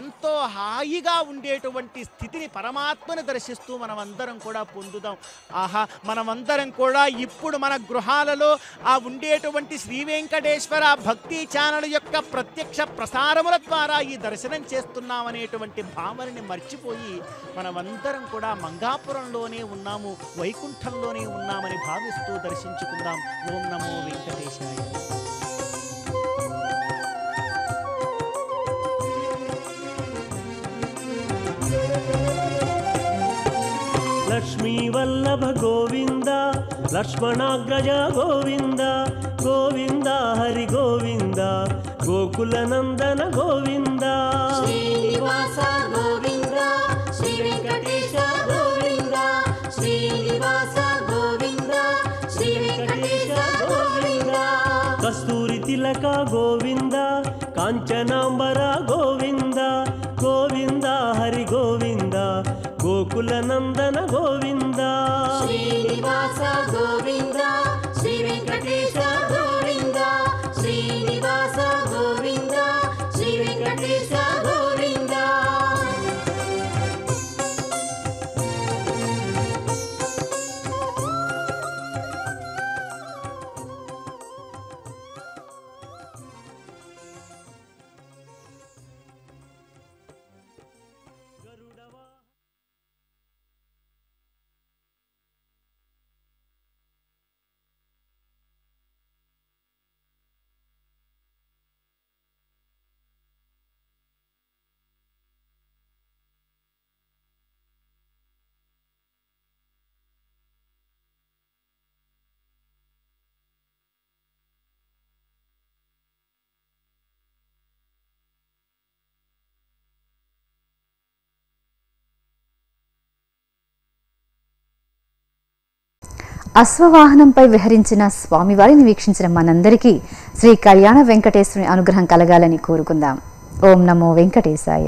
B: ఎంతో హాయిగా ఉండేటువంటి స్థితిని పరమాత్మను దర్శిస్తూ మనమందరం కూడా పొందుదాం. ఆహా, మనమందరం కూడా ఇప్పుడు మన గృహాలలో ఆ ఉండేటువంటి శ్రీ వెంకటేశ్వర భక్తి ఛానల్ యొక్క ప్రత్యక్ష ప్రసారముల ద్వారా ఈ దర్శనం చేస్తున్నామనేటువంటి భావనని మర్చిపోయి మనమందరం కూడా మంగాపురంలోనే ఉన్నాము, వైకుంఠంలోనే ఉన్నామని భావిస్తూ దర్శించుకుందాం. ఓం నమో వెంకటేశాయ.
H: లక్ష్మీవల్లభ గోవింద లక్ష్మణాగ్రజ గోవింద గోవింద హరి గోవింద గోకులనందన గోవింద
D: శ్రీనివాస గోవింద శ్రీ వెంకటేశ గోవింద శ్రీనివాస గోవింద శ్రీ వెంకటేశ గోవింద
H: కస్తూరి తిలక గోవింద కాంచనాంబర గోవింద గోవింద హరి గోవింద గోకులనందన గోవింద
D: శ్రీనివాస గోవింద శ్రీ వెంకటేశ గోవింద శ్రీనివాస గోవింద శ్రీ వెంకటేశ గోవింద.
A: అశ్వవాహనంపై విహరించిన స్వామివారిని వీక్షించిన మనందరికీ శ్రీ కళ్యాణ వెంకటేశ్వరుని అనుగ్రహం కలగాలని కోరుకుందాం. ఓం నమో వెంకటేశాయ.